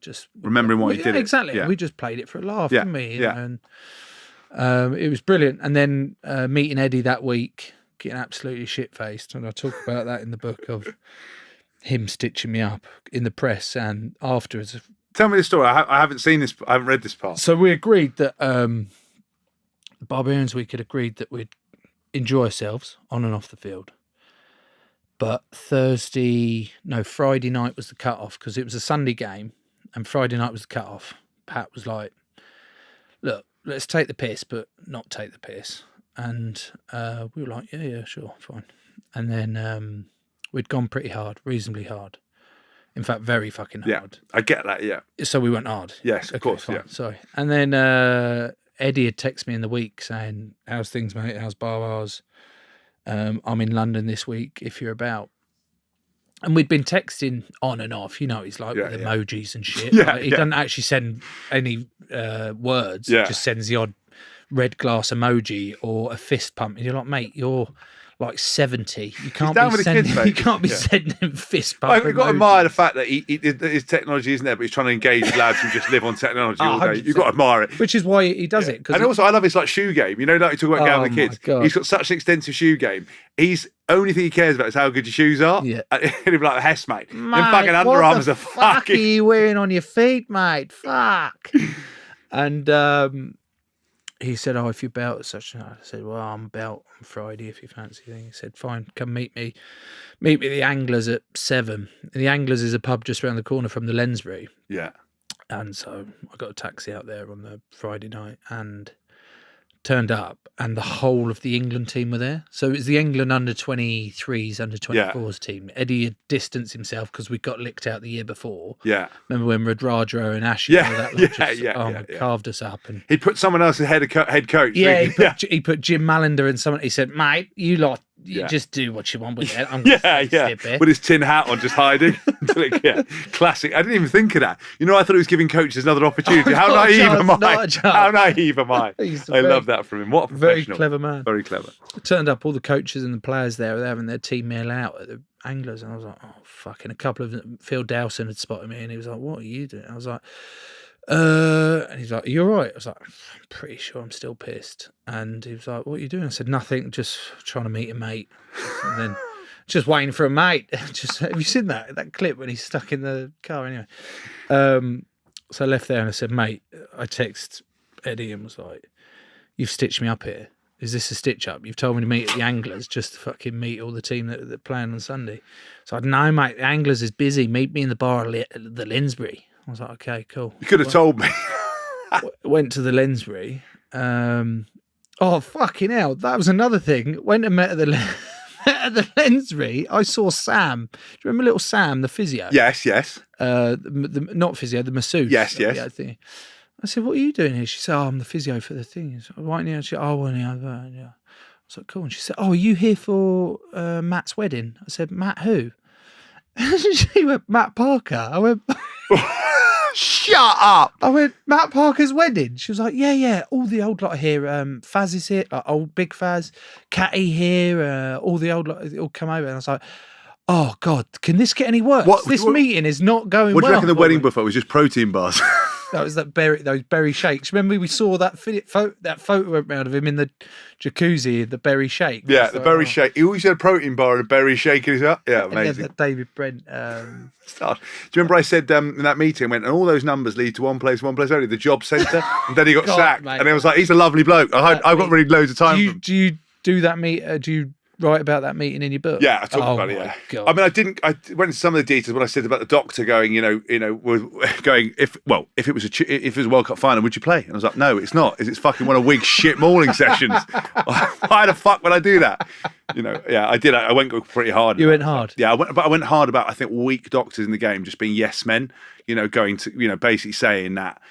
just remembering what you did. Exactly. We just played it for a laugh, didn't we? You know, and it was brilliant. And then meeting Eddie that week, getting absolutely shit-faced, and I talk about that in the book of him stitching me up in the press and afterwards. Tell me the story. I haven't seen this. I haven't read this part. So we agreed that the Barbarians Week had agreed that we'd enjoy ourselves on and off the field. But Friday night was the cut-off because it was a Sunday game and Friday night was the cut-off. Pat was like, look, let's take the piss, but not take the piss. And we were like, yeah, sure, fine. And then we'd gone pretty hard, reasonably hard. In fact, very fucking hard. I get that, yeah. So we went hard. Yes, of course, fine, yeah. Sorry. And then Eddie had texted me in the week saying, how's things, mate? How's bars? I'm in London this week if you're about. And we'd been texting on and off, you know, he's like with emojis and shit. He doesn't actually send any words, just sends the odd red glass emoji or a fist pump. And you're like, mate, you're like 70. You can't be sending fist pump. I've got to admire the fact that his technology isn't there, but he's trying to engage with lads who just live on technology all day. You've got to admire it. Which is why he does it. And also, I love his like shoe game. You know, like you talk about Gavin the kids. God. He's got such an extensive shoe game. He's only thing he cares about is how good your shoes are. Yeah. And he'll be like, Hess, mate. Them fucking Under Armours are fucking. What are you wearing on your feet, mate? Fuck. And he said, oh, if you're about such and I said, well, I'm about on Friday if you fancy anything. He said, fine, come meet me at the Anglers at 7. And the Anglers is a pub just around the corner from the Lensbury. Yeah. And so I got a taxi out there on the Friday night and turned up, and the whole of the England team were there. So it was the England under-23s, under-24s team. Eddie had distanced himself because we got licked out the year before. Yeah. Remember when Radradra and Ashley carved us up? And he put someone else as head coach. Yeah, he put Jim Mallender and someone. He said, mate, you lot, you just do what you want with it. I'm with his tin hat on, just hiding. Classic. I didn't even think of that. You know, I thought he was giving coaches another opportunity. How naive am I? How naive am I? I love that from him. What a professional. Very clever man. Very clever. It turned up, all the coaches and the players there were having their team meal out at the Anglers, and I was like, oh, fucking. A couple of them, Phil Dowson had spotted me, and he was like, what are you doing? I was like, and he's like, are you all right? I was like, I'm pretty sure I'm still pissed. And he was like, what are you doing? I said, nothing, just trying to meet a mate. And then just waiting for a mate. Have you seen that clip when he's stuck in the car anyway? So I left there and I said, mate, I text Eddie and was like, you've stitched me up here. Is this a stitch up? You've told me to meet at the Anglers just to fucking meet all the team that are playing on Sunday. So I said, no, mate, the Anglers is busy. Meet me in the bar at the Lensbury. I was like, okay, cool. You could have told me. Went to the Lensbury. Oh, fucking hell. That was another thing. Went and met at the Lensbury. I saw Sam. Do you remember little Sam, the physio? Yes. Not physio, the masseuse. Yes. I said, what are you doing here? She said, oh, I'm the physio for the thing. So, right now, she said, oh, well, yeah. I was like, cool. And she said, oh, are you here for Matt's wedding? I said, Matt who? She went, Matt Parker. I went... Shut up! I went, Matt Parker's wedding? She was like, yeah, all the old lot here. Faz is here, like old big Faz. Catty here, all the old lot, they all come over. And I was like, oh, God, can this get any worse? This meeting is not going well. What do you reckon the wedding buffet was? Just protein bars? That was those berry shakes. Remember we saw that photo went round of him in the jacuzzi, the berry shake. Yeah, the berry shake. He always had a protein bar and a berry shake in his up. Yeah, amazing. And David Brent. Do you remember I said in that meeting, I went, and all those numbers lead to one place only, the job centre. And then he got sacked. Mate. And it was like, he's a lovely bloke. I've got really loads of time. Do you do that meet? Do you write about that meeting in your book? Yeah, I talked about it. Yeah, God. I mean, I went into some of the details when I said about the doctor going, going if it was a World Cup final, would you play? And I was like, no, it's not. It's fucking one of Wig's shit mauling sessions. Why the fuck would I do that? Yeah, I did. I went pretty hard. You went hard. Yeah, I went hard about, I think, weak doctors in the game just being yes men. Going to, basically saying that,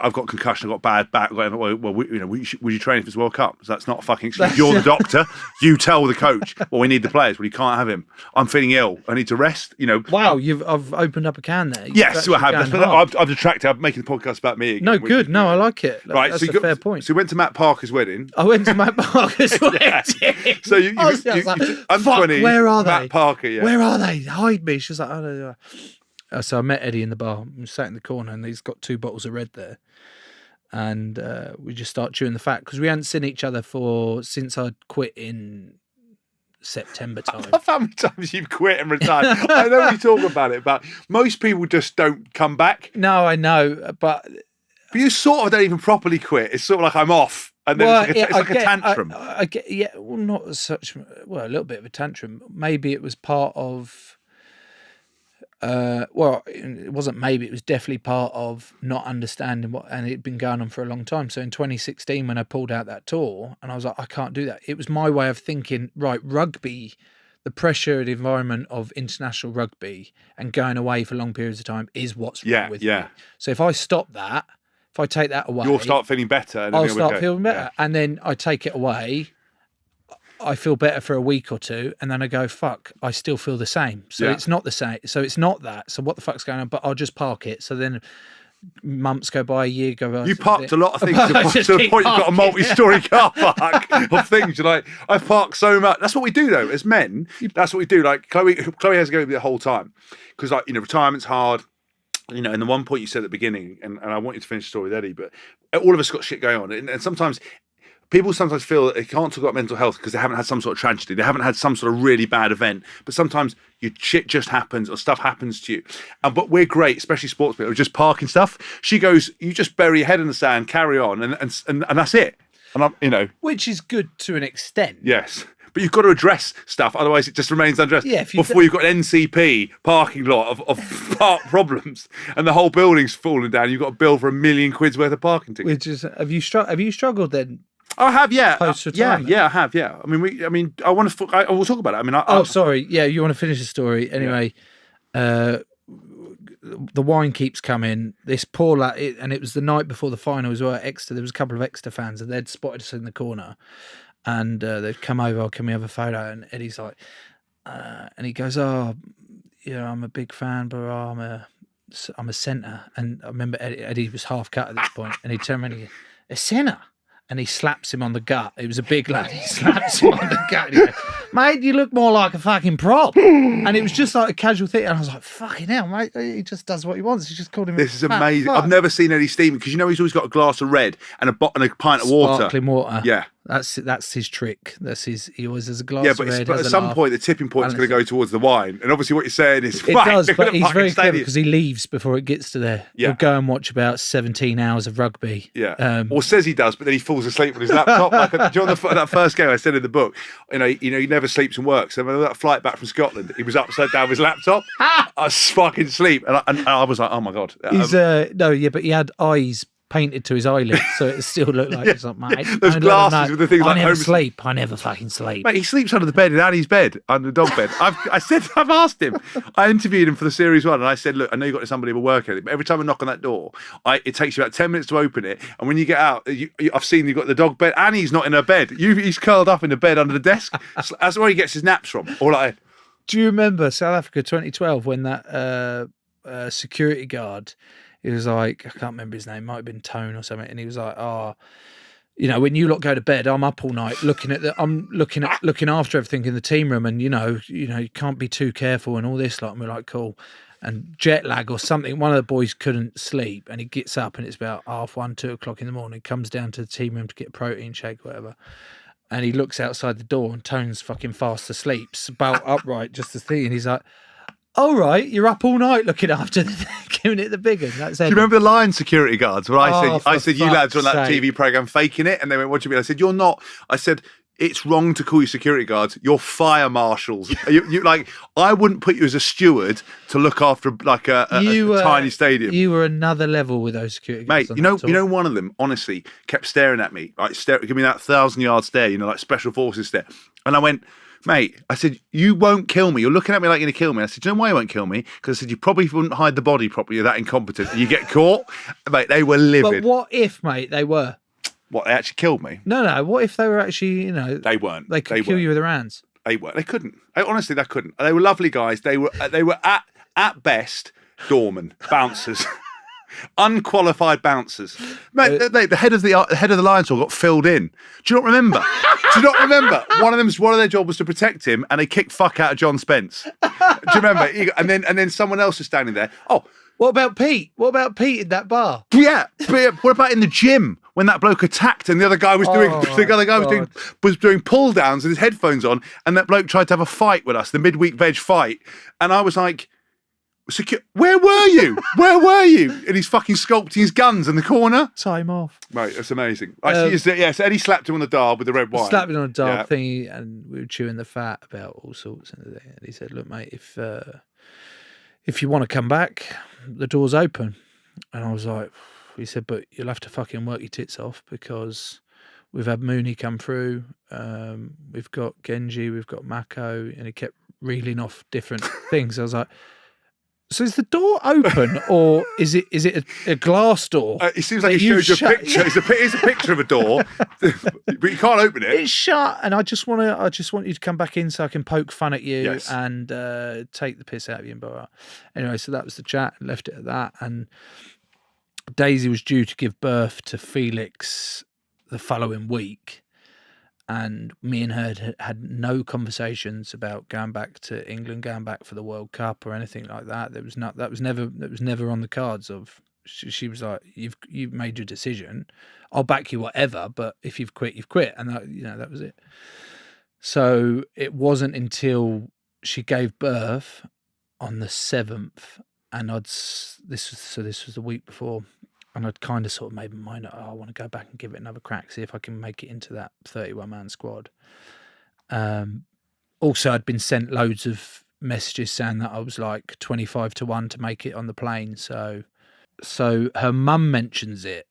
I've got concussion, I've got bad back, whatever. Well, would you train if it's World Cup? So that's not a fucking excuse. You're the doctor. You tell the coach, well, we need the players. Well, you can't have him. I'm feeling ill. I need to rest. Wow, I've opened up a can there. Yes, I have. I've detracted. I'm making the podcast about me again. No, good. No, I like it. Right, that's a fair point. So you went to Matt Parker's wedding. I went to Matt Parker's wedding. So you fuck, 20, where are they? Matt Parker, yeah. Where are they? Hide me. She was like, oh, no. So I met Eddie in the bar. We sat in the corner, and he's got 2 bottles of red there. And we just start chewing the fat because we hadn't seen each other since I'd quit in September time. I love how many times you've quit and retired. I know we talk about it, but most people just don't come back. No, I know, but you sort of don't even properly quit. It's sort of like I'm off, and then it's like a tantrum. I get, well, not as such. Well, a little bit of a tantrum. Maybe it was part of. Well, it wasn't maybe, it was definitely part of not understanding and it'd been going on for a long time. So in 2016, when I pulled out that tour and I was like, I can't do that. It was my way of thinking, right, rugby, the pressure, the environment of international rugby and going away for long periods of time is what's wrong with me. So if I stop that, if I take that away, you'll start feeling better. And I'll start feeling better. Yeah. And then I take it away. I feel better for a week or two, and then I go, fuck, I still feel the same. So it's not the same. So it's not that. So what the fuck's going on? But I'll just park it. So then months go by, a year go by. You parked a lot of things to the point you've got a multi-story car park of things. You're like, I've parked so much. That's what we do, though, as men. That's what we do. Like, Chloe has to go with me the whole time. Because, like, retirement's hard. And the one point you said at the beginning, and I want you to finish the story with Eddie, but all of us got shit going on. And sometimes... people sometimes feel that they can't talk about mental health because they haven't had some sort of tragedy. They haven't had some sort of really bad event. But sometimes your shit just happens or stuff happens to you. But we're great, especially sports people, just parking stuff. She goes, you just bury your head in the sand, carry on, and that's it. And which is good to an extent. Yes. But you've got to address stuff, otherwise it just remains unaddressed. Yeah, before you've got an NCP parking lot of park problems and the whole building's falling down, you've got to bill for £1 million worth of parking tickets. Which is, have you struggled then? I have, yeah. Post-retirement? Yeah, I have, yeah. I mean, I want to. I will talk about it. I mean, sorry. Yeah, you want to finish the story anyway? Yeah. The wine keeps coming. This poor lad, and it was the night before the final as well. Exeter, there was a couple of Exeter fans, and they'd spotted us in the corner, and they'd come over. Oh, can we have a photo? And Eddie's like, and he goes, "Oh, I'm a big fan, but I'm a centre." And I remember Eddie was half cut at this point, and he turned around and he goes, "A centre?" And he slaps him on the gut. It was a big lad. He slaps him on the gut. And he goes, mate, you look more like a fucking prop. And it was just like a casual thing. And I was like, fucking hell, mate. He just does what he wants. He just called him. This is amazing. I've never seen Eddie steaming because he's always got a glass of red and a pint of water. Sparkling water. Yeah. That's his trick. He always has a glass of red. But at some point, the tipping point is going to go towards the wine. And obviously what you're saying is... It does, but he's very clever because he leaves before it gets to there. Yeah. He'll go and watch about 17 hours of rugby. Yeah. Or says he does, but then he falls asleep on his laptop. Do you know that first game I said in the book? He never sleeps and works. So when that flight back from Scotland, he was upside down with his laptop. I was fucking asleep. And I was like, oh my God. But he had eyes painted to his eyelids, so it still looked like it's like, mate. Those glasses with the things like never sleep. I never fucking sleep. Mate, he sleeps under the bed in Annie's bed, under the dog bed. I've asked him. I interviewed him for the series 1, and I said, look, I know you've got somebody who will work at it, but every time I knock on that door, it takes you about 10 minutes to open it, and when you get out, I've seen you've got the dog bed. Annie's not in her bed. He's curled up in the bed under the desk. That's where he gets his naps from. Do you remember South Africa 2012 when that security guard? He was like, I can't remember his name, might have been Tone or something, and he was like, when you lot go to bed, I'm up all night looking after everything in the team room, and you can't be too careful and all this lot. And we're like, cool. And jet lag or something, one of the boys couldn't sleep, and he gets up, and it's about 1:30, 2 o'clock in the morning. Comes down to the team room to get a protein shake, whatever. And he looks outside the door, and Tone's fucking fast asleep, bolt upright, just as thing, and he's like, all right, you're up all night looking after giving it the big one. Do you remember the Lion security guards where I said you lads were on that TV program faking it, and they went, what do you mean? I said, you're not. I said, it's wrong to call you security guards. You're fire marshals. you like, I wouldn't put you as a steward to look after like a tiny stadium. You were another level with those security guards. Mate, you know, one of them honestly kept staring at me, like give me that 1,000-yard stare, you know, like special forces stare. And I went, mate, I said, you won't kill me. You're looking at me like you're going to kill me. I said, do you know why you won't kill me? Because I said, you probably wouldn't hide the body properly. You're that incompetent. And you get caught. Mate, they were livid. But what if, mate, they were? What, they actually killed me? No. What if they were actually, you know... They weren't. They could kill you with their hands. They weren't. They couldn't. Honestly, they couldn't. They were lovely guys. They were at best, doormen, bouncers. Unqualified bouncers. Mate, the head of the Lions Hall got filled in. Do you not remember? One of their job was to protect him, and they kicked fuck out of John Spence. Do you remember? And then someone else was standing there. Oh, what about Pete? What about Pete in that bar? Yeah, but what about in the gym when that bloke attacked and the other guy was doing pull downs with his headphones on, and that bloke tried to have a fight with us, the midweek veg fight, and I was like, where were you? Where were you? And he's fucking sculpting his guns in the corner. Time off. Mate, that's amazing. So Eddie slapped him on the dard with the red wine. Slapped him on the dard thingy, and we were chewing the fat about all sorts. And he said, look, mate, if you want to come back, the door's open. And I was like, he said, but you'll have to fucking work your tits off, because we've had Mooney come through. We've got Genji, we've got Mako, and he kept reeling off different things. I was like, so is the door open, or is it a glass door? It seems like he showed you a picture. It's a picture of a door, but you can't open it. It's shut, and I just want you to come back in so I can poke fun at you and take the piss out of you. And anyway, so that was the chat. Left it at that, and Daisy was due to give birth to Felix the following week. And me and her had no conversations about going back to England, going back for the World Cup or anything like that. That was never on the cards. Of she was like, you've made your decision. I'll back you whatever, but if you've quit, you've quit, and that was it. So it wasn't until she gave birth on the 7th, and this was the week before. And I'd kind of sort of made my mind up, I want to go back and give it another crack, see if I can make it into that 31-man squad. Also, I'd been sent loads of messages saying that I was like 25-1 to make it on the plane. So her mum mentions it.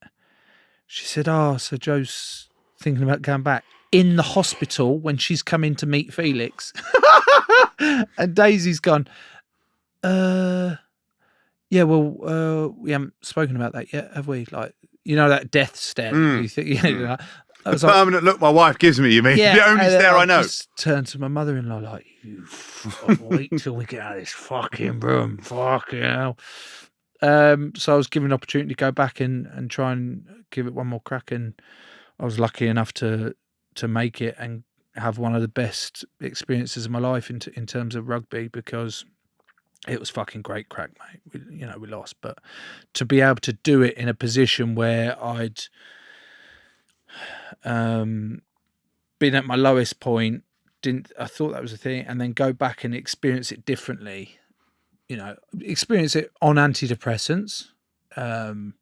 She said, so Joe's thinking about going back in the hospital when she's come in to meet Felix. And Daisy's gone, yeah, well, we haven't spoken about that yet, have we? Like, you know, that death stare. You think, that was the permanent look my wife gives me, you mean? Yeah, the only stare I know. Just turned to my mother-in-law like, you wait till we get out of this fucking room. Fucking hell. So I was given an opportunity to go back and try and give it one more crack, and I was lucky enough to make it and have one of the best experiences of my life in terms of rugby, because it was fucking great crack, mate. We lost, but to be able to do it in a position where I'd been at my lowest point, I thought that was a thing, and then go back and experience it differently. Experience it on antidepressants, in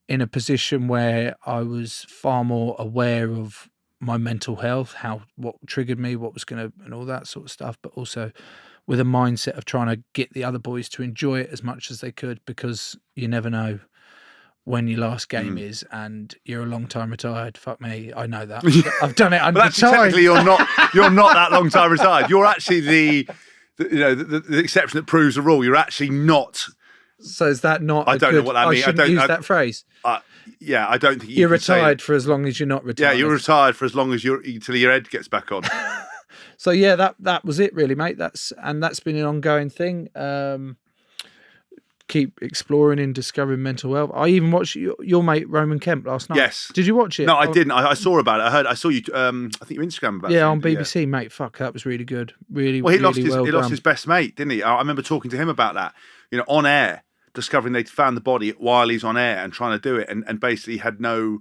a position where I was far more aware of my mental health, what triggered me, what was going to, and all that sort of stuff, but also with a mindset of trying to get the other boys to enjoy it as much as they could, because you never know when your last game is, and you're a long time retired. Fuck me, I know that. I've done it. But actually, technically, you're not that long time retired. You're actually the exception that proves the rule. You're actually not. So is that not? I don't know what that means. I shouldn't use that phrase. Yeah, I don't think you're retired for as long as you're not retired. Yeah, you're retired for as long as until your head gets back on. So yeah, that was it really, mate. That's been an ongoing thing. Keep exploring and discovering mental health. I even watched your mate Roman Kemp last night. Yes. Did you watch it? No, I didn't. I saw about it. I saw you. I think your Instagram about it. Yeah, on BBC, mate. Fuck, that was really good. Really, well, he really lost his best mate, didn't he? I remember talking to him about that. On air, discovering they'd found the body while he's on air and trying to do it, and basically had no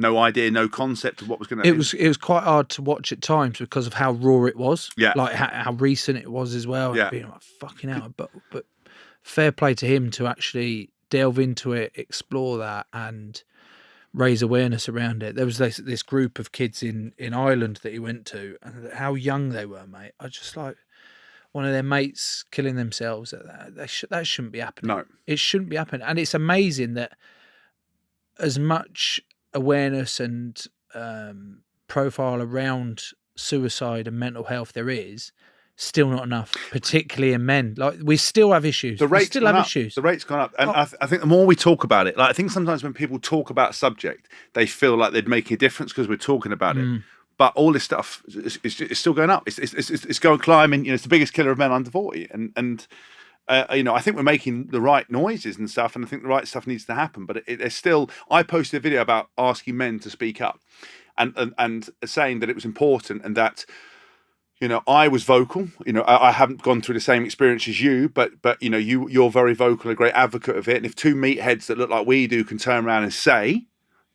idea, no concept of what was going to happen. It was quite hard to watch at times because of how raw it was. Yeah. Like how recent it was as well. Yeah. And being like, fucking hell. But fair play to him to actually delve into it, explore that, and raise awareness around it. There was this group of kids in Ireland that he went to, and how young they were, mate. I just like one of their mates killing themselves. That shouldn't be happening. No. It shouldn't be happening. And it's amazing that as much awareness and profile around suicide and mental health there is, still not enough, particularly in men. Like, we still have issues. The rate's still have gone up. issues. The rate's gone up. And I think the more we talk about it, like I think sometimes when people talk about a subject, they feel like they'd make a difference because we're talking about it. But all this stuff is still going up. It's going climbing. You know, it's the biggest killer of men under 40. And you know, I think we're making the right noises and stuff, and I think the right stuff needs to happen. But it's still. I posted a video about asking men to speak up, and saying that it was important, and that, you know, I was vocal. You know, I haven't gone through the same experience as you, but you know, you're very vocal, a great advocate of it. And if two meatheads that look like we do can turn around and say,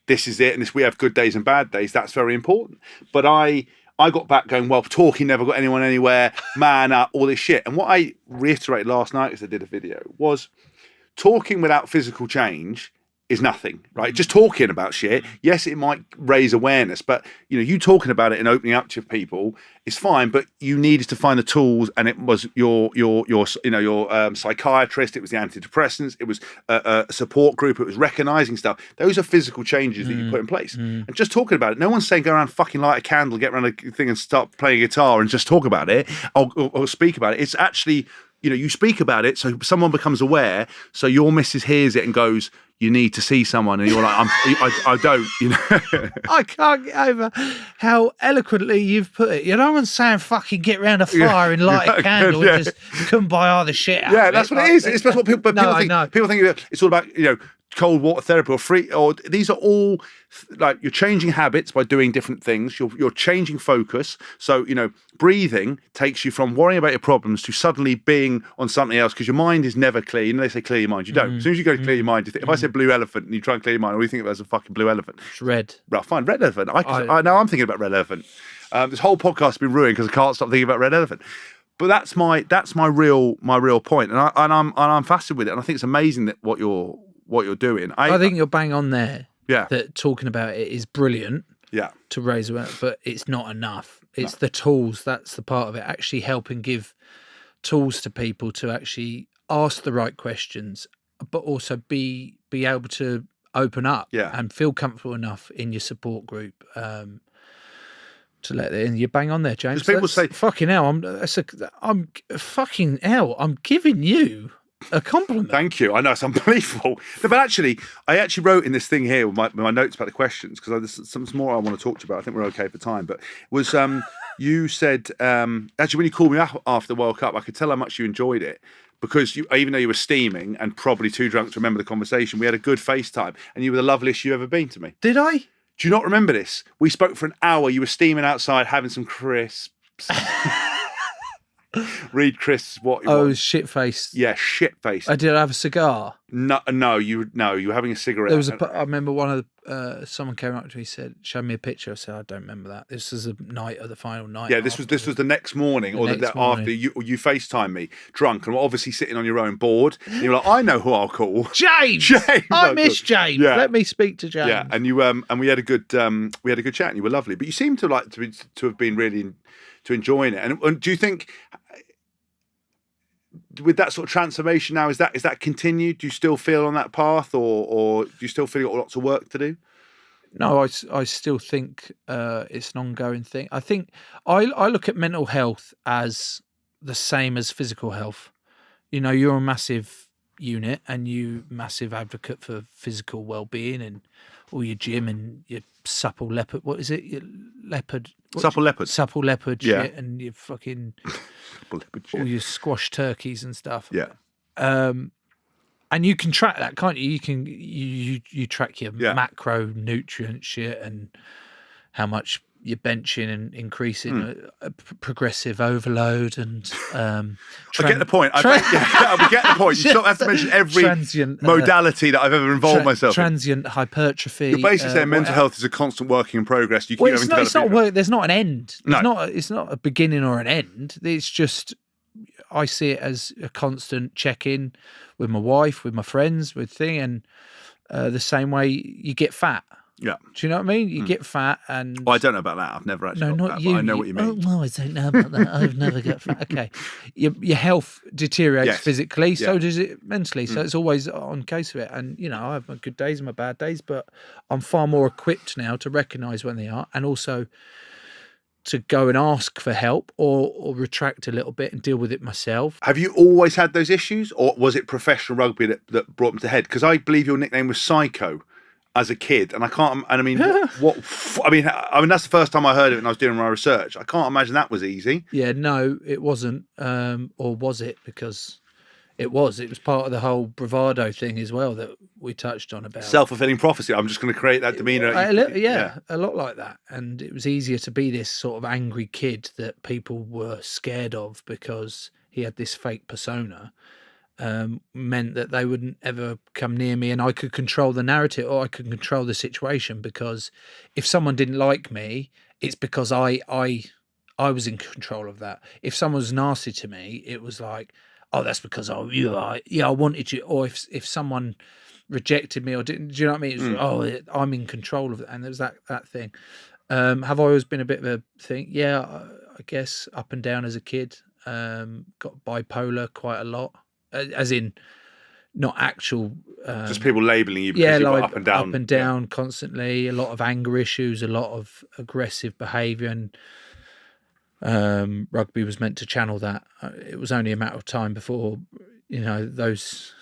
this is it, and we have good days and bad days, that's very important. But I got back going, well, talking never got anyone anywhere, man up, all this shit. And what I reiterated last night as I did a video was, talking without physical change is nothing, right? Just talking about shit, yes, it might raise awareness, but you know, you talking about it and opening up to people is fine. But you needed to find the tools, and it was your psychiatrist, it was the antidepressants, it was a support group, it was recognizing stuff. Those are physical changes that you put in place. And just talking about it, no one's saying go around fucking light a candle, get around a thing and start playing a guitar and just talk about it or speak about it. It's actually, you know, you speak about it so someone becomes aware, so your missus hears it and goes, you need to see someone, and you're like, I don't, you know. I can't get over how eloquently you've put it. You know, no one's saying fucking get round a fire and light a candle and just come buy all the shit out of it. That's what it is. It's what people, but people think it's all about, you know, cold water therapy or free, or these are all like, you're changing habits by doing different things. You're changing focus. So, you know, breathing takes you from worrying about your problems to suddenly being on something else, because your mind is never clear. You know, they say clear your mind. You don't. As soon as you go to clear your mind, you think, if I said blue elephant and you try and clear your mind, what do you think of it as a fucking blue elephant? It's red. Right, fine, red elephant. I now I'm thinking about red elephant. This whole podcast has been ruined because I can't stop thinking about red elephant. But that's my real point, and I'm fascinated with it, and I think it's amazing that what you're doing. I think you're bang on there. Yeah. That talking about it is brilliant. Yeah. To raise awareness, but it's not enough. It's the tools. That's the part of it. Actually helping give tools to people to actually ask the right questions, but also be able to open up and feel comfortable enough in your support group to let it in. You bang on there, James. Because people say, fucking hell, I'm fucking hell, I'm giving you a compliment. Thank you. I know, it's unbelievable. No, but actually, I actually wrote in this thing here with my notes about the questions, because there's some more I want to talk to you about. I think we're okay for time. But it was you said actually, when you called me up after the World Cup, I could tell how much you enjoyed it, because even though you were steaming and probably too drunk to remember the conversation, we had a good FaceTime, and you were the loveliest you ever been to me. Did I? Do you not remember this? We spoke for an hour. You were steaming outside having some crisps. Read Chris what you want. Shit faced. Yeah, shit faced. I did have a cigar. No, you were having a cigarette. There was I remember one of the someone came up to me, said, "Show me a picture." I said, "I don't remember that. This was the night of the final night." Yeah, this was the next morning, or the next morning. After you FaceTime me drunk and obviously sitting on your own board. And you're like, I know who I'll call. James. I miss James. Yeah. Let me speak to James. Yeah, and you and we had a good chat, and you were lovely. But you seem to have been really to enjoying it. And do you think, with that sort of transformation now, is that continued? Do you still feel on that path, or do you still feel you've got lots of work to do? No, I still think it's an ongoing thing. I think I look at mental health as the same as physical health. You know, you're a massive unit and you massive advocate for physical well-being and all your gym and your supple leopard. What is it? Your leopard. Supple leopard. Supple leopard shit and your fucking leopard shit. All your squash turkeys and stuff. Yeah. And you can track that, can't you? You track your macronutrient shit and how much you're benching and increasing progressive overload and I get the point. I get the point. You don't have to mention every modality that I've ever involved myself in. Transient hypertrophy. You're basically saying mental health is a constant working in progress. You keep having to it's not work. There's not an end. No. It's not a beginning or an end. It's just, I see it as a constant check-in with my wife, with my friends, with thing, and the same way you get fat. Yeah. Do you know what I mean? You get fat and... Oh, I don't know about that. I've never actually No, got not that, you. but I know what you mean. Oh, no, I don't know about that. I've never got fat. Okay. Your health deteriorates Yes. physically, so Yeah. does it mentally. So it's always on case of it. And, you know, I have my good days and my bad days, but I'm far more equipped now to recognise when they are, and also to go and ask for help or retract a little bit and deal with it myself. Have you always had those issues, or was it professional rugby that brought them to head? Because I believe your nickname was Psycho as a kid, and I can't. And I mean, I mean, that's the first time I heard it when I was doing my research. I can't imagine that was easy. Yeah, no, it wasn't. Or was it? Because it was part of the whole bravado thing as well that we touched on about. Self-fulfilling prophecy. I'm just going to create that demeanour. A lot like that. And it was easier to be this sort of angry kid that people were scared of because he had this fake persona. Meant that they wouldn't ever come near me, and I could control the narrative, or I could control the situation, because if someone didn't like me, it's because I was in control of that. If someone was nasty to me, it was like, oh, that's because I wanted you. Or if someone rejected me or didn't, do you know what I mean? It was, I'm in control of it. And there's that thing. Have I always been a bit of a thing? Yeah, I guess up and down as a kid. Got bipolar quite a lot, as in not actual. Just people labelling you because you got up and down. Up and down constantly. A lot of anger issues, a lot of aggressive behaviour, and rugby was meant to channel that. It was only a matter of time before, you know, those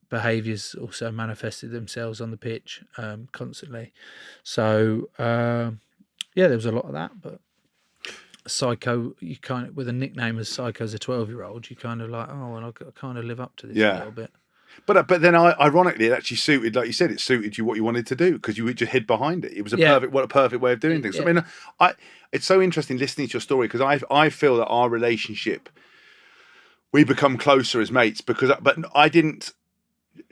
behaviours also manifested themselves on the pitch constantly. So there was a lot of that. But Psycho, you kind of, with a nickname as Psycho as a 12-year-old, you kind of like, oh, well, I kind of live up to this a little bit. But then, ironically, it actually suited, like you said, it suited you what you wanted to do, because you just hid behind it. It was a perfect way of doing things. I mean, it's so interesting listening to your story, because I feel that our relationship, we become closer as mates, but I didn't.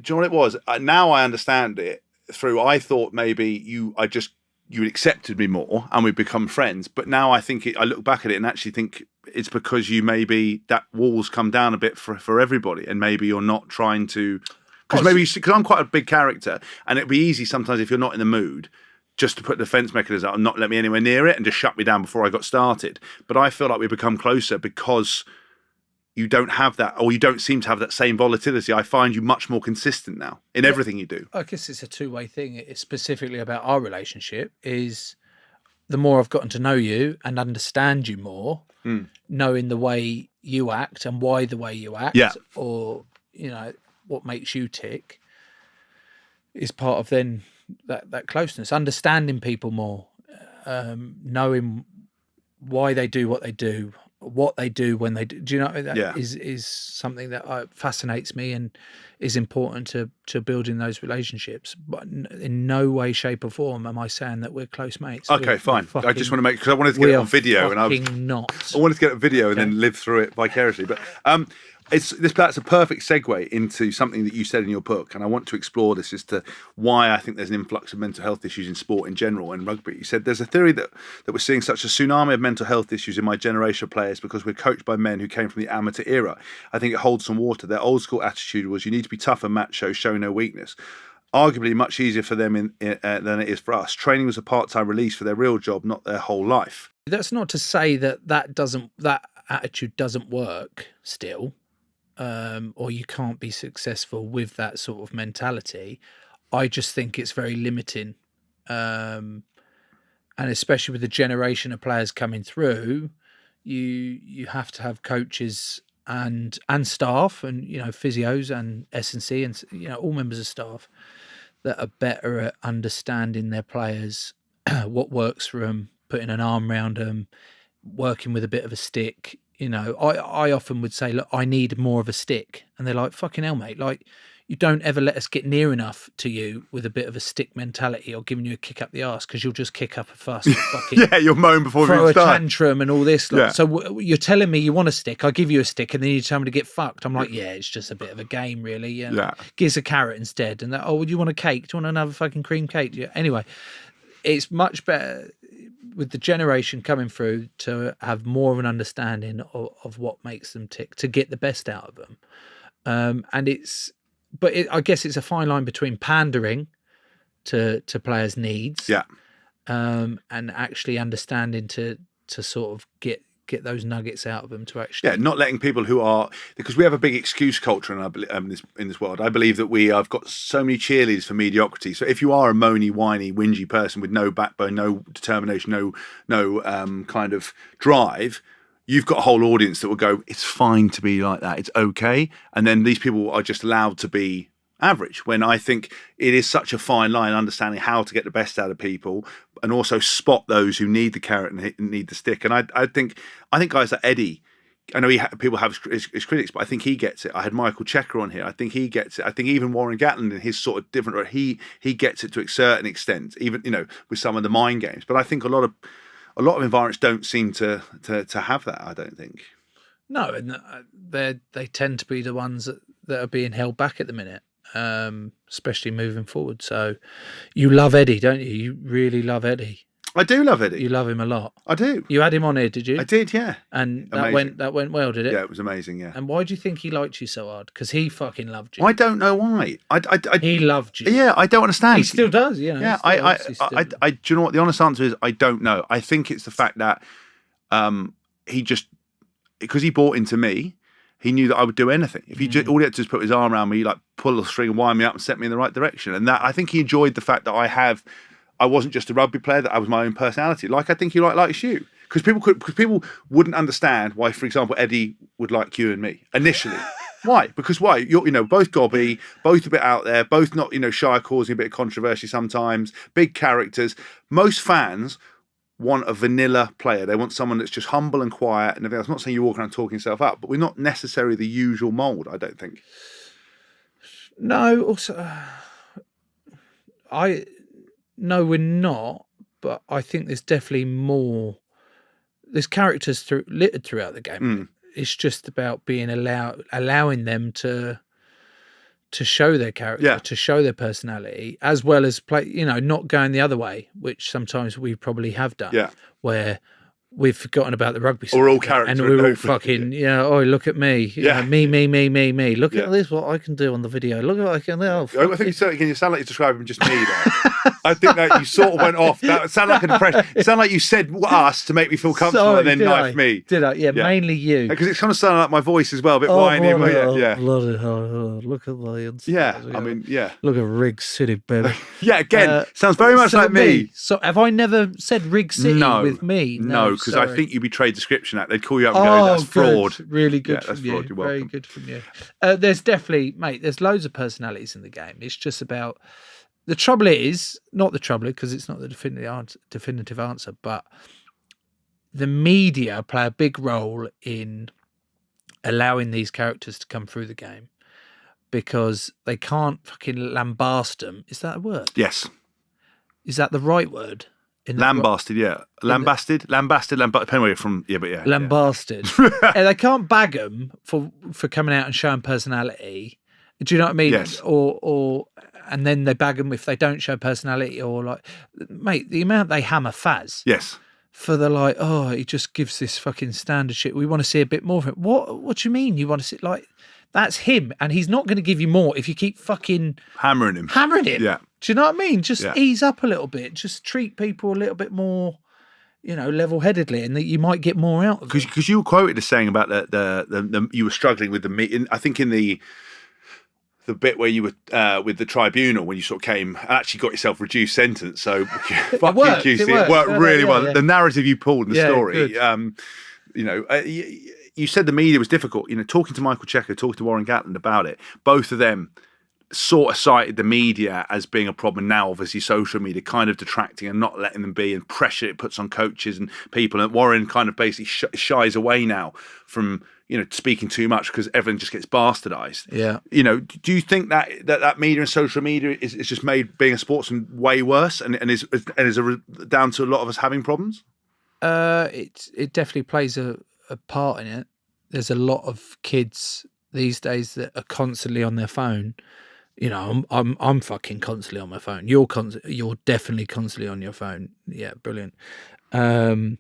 Do you know what it was? Now I understand it through. I thought maybe you accepted me more and we've become friends. But now I think I look back at it and actually think it's because you maybe that walls come down a bit for everybody, and maybe you're not trying to, because I'm quite a big character, and it'd be easy sometimes if you're not in the mood just to put the defense mechanism out and not let me anywhere near it and just shut me down before I got started. But I feel like we've become closer because you don't have that, or you don't seem to have that same volatility. I find you much more consistent now in everything you do. I guess it's a two-way thing. It's specifically about our relationship, is the more I've gotten to know you and understand you more, knowing the way you act and why the way you act, or, you know, what makes you tick, is part of then that closeness, understanding people more, knowing why they do what they do, what they do when they do. Do you know that is something that fascinates me and is important to building those relationships. But in no way, shape, or form am I saying that we're close mates. Okay, fine. I just want to make, because I wanted to get it on video, and I wanted to get a video and then live through it vicariously. But that's a perfect segue into something that you said in your book, and I want to explore this as to why I think there's an influx of mental health issues in sport in general and rugby. You said there's a theory that we're seeing such a tsunami of mental health issues in my generation of players because we're coached by men who came from the amateur era. I think it holds some water. Their old school attitude was, you need to be tough and macho, show no weakness. Arguably much easier for them than it is for us. Training was a part-time release for their real job, not their whole life. That's not to say that attitude doesn't work still. Or you can't be successful with that sort of mentality. I just think it's very limiting. And especially with the generation of players coming through, you have to have coaches and staff, and, you know, physios and S&C, and, you know, all members of staff that are better at understanding their players, what works for them, putting an arm around them, working with a bit of a stick. You know, I often would say, look, I need more of a stick. And they're like, fucking hell, mate. Like, you don't ever let us get near enough to you with a bit of a stick mentality or giving you a kick up the arse, because you'll just kick up a fuss. And fucking you'll moan before throw we a start. tantrum and all this. Like, so you're telling me you want a stick, I give you a stick, and then you tell me to get fucked. I'm like, yeah, it's just a bit of a game, really. Give us a carrot instead. And oh, would you want a cake? Do you want another fucking cream cake? Anyway, it's much better with the generation coming through to have more of an understanding of what makes them tick, to get the best out of them. I guess it's a fine line between pandering to players' needs. Yeah. And actually understanding to sort of get those nuggets out of them to actually. Yeah, not letting people who are, because we have a big excuse culture in this world. I believe that we have got so many cheerleaders for mediocrity. So if you are a moany, whiny, whingy person with no backbone, no determination, no kind of drive, you've got a whole audience that will go, it's fine to be like that, it's okay. And then these people are just allowed to be average, when I think it is such a fine line, understanding how to get the best out of people and also spot those who need the carrot and need the stick. And I think guys like Eddie, I know people have his critics, but I think he gets it. I had Michael Checker on here. I think he gets it. I think even Warren Gatland in his sort of different, he gets it to a certain extent, even, you know, with some of the mind games. But I think a lot of environments don't seem to have that, I don't think. No, and they tend to be the ones that are being held back at the minute. Especially moving forward. So you love Eddie, don't you? You really love Eddie. I do love Eddie. You love him a lot. I do. You had him on here, did you? I did, yeah. And that went well, did it? Yeah, it was amazing, yeah. And why do you think he liked you so hard? Because he fucking loved you. I don't know why. He loved you. Yeah, I don't understand. He still does, you know. Yeah, do you know what the honest answer is? I don't know. I think it's the fact that he just, because he bought into me, he knew that I would do anything. If he all he had to do is put his arm around me, like pull a string and wind me up and set me in the right direction. And that, I think he enjoyed the fact that I wasn't just a rugby player, that I was my own personality. Like I think he likes you. Because people wouldn't understand why, for example, Eddie would like you and me initially. Why? Because why? You're, both gobby, both a bit out there, both not, shy, causing a bit of controversy sometimes, big characters. Most fans want a vanilla player. They want someone that's just humble and quiet and everything else. I'm not saying you walk around talking yourself up, but we're not necessarily the usual mould, I don't think. No, also, no, we're not, but I think there's definitely more. There's characters littered throughout the game. It's just about being allowing them to show their character, to show their personality, as well as play, not going the other way, which sometimes we probably have done, where we've forgotten about the rugby or all characters, and we're all fucking, oh, look at me, me. Look at this, what I can do on the video. Look at what I can do. I think you sound like you're describing just me there. I think that you sort of went off. That sounded like an impression. It sounded like you said us to make me feel comfortable and then knife me. Did I? Yeah, mainly you. Because it's kind of sounding like my voice as well, a bit whiny. Bloody hell, look at the inside. Yeah, I mean, yeah. Look at Rig City, baby. Yeah, again, sounds very much like me. So have I never said Rig City with me? No, because I think you betrayed Description Act. They'd call you up and go, that's fraud. Really good from you. Fraud. You're welcome. Very good from you. There's definitely, mate, there's loads of personalities in the game. It's just about, the trouble is, not the trouble, because it's not the definitive answer, but the media play a big role in allowing these characters to come through the game, because they can't fucking lambast them. Is that a word? Yes. Is that the right word? Lambasted, yeah. Lambasted, depending where you're from, but yeah. Lambasted. And they can't bag them for coming out and showing personality. Do you know what I mean? Yes. Or and then they bag them if they don't show personality, or like, mate, the amount they hammer Faz. Yes. For the like, oh, he just gives this fucking standard shit. We want to see a bit more of it. What do you mean? You want to see, like, that's him, and he's not going to give you more if you keep fucking hammering him. Yeah. Do you know what I mean? Just ease up a little bit. Just treat people a little bit more, level-headedly, and that you might get more out of it. Because you were quoted as saying about the you were struggling with the meat. I think in the bit where you were with the tribunal, when you sort of came and actually got yourself reduced sentence. So fuck you, QC. It worked really well. The narrative you pulled in the story. You said the media was difficult. Talking to Michael Checker, talking to Warren Gatland about it, both of them sort of cited the media as being a problem. Now, obviously, social media kind of detracting and not letting them be, and pressure it puts on coaches and people. And Warren kind of basically shies away now from speaking too much, because everything just gets bastardized. Yeah. Do you think that media and social media is just made being a sportsman way worse, and is down to a lot of us having problems? It definitely plays a part in it. There's a lot of kids these days that are constantly on their phone. I'm fucking constantly on my phone. You're definitely constantly on your phone. Yeah, brilliant. But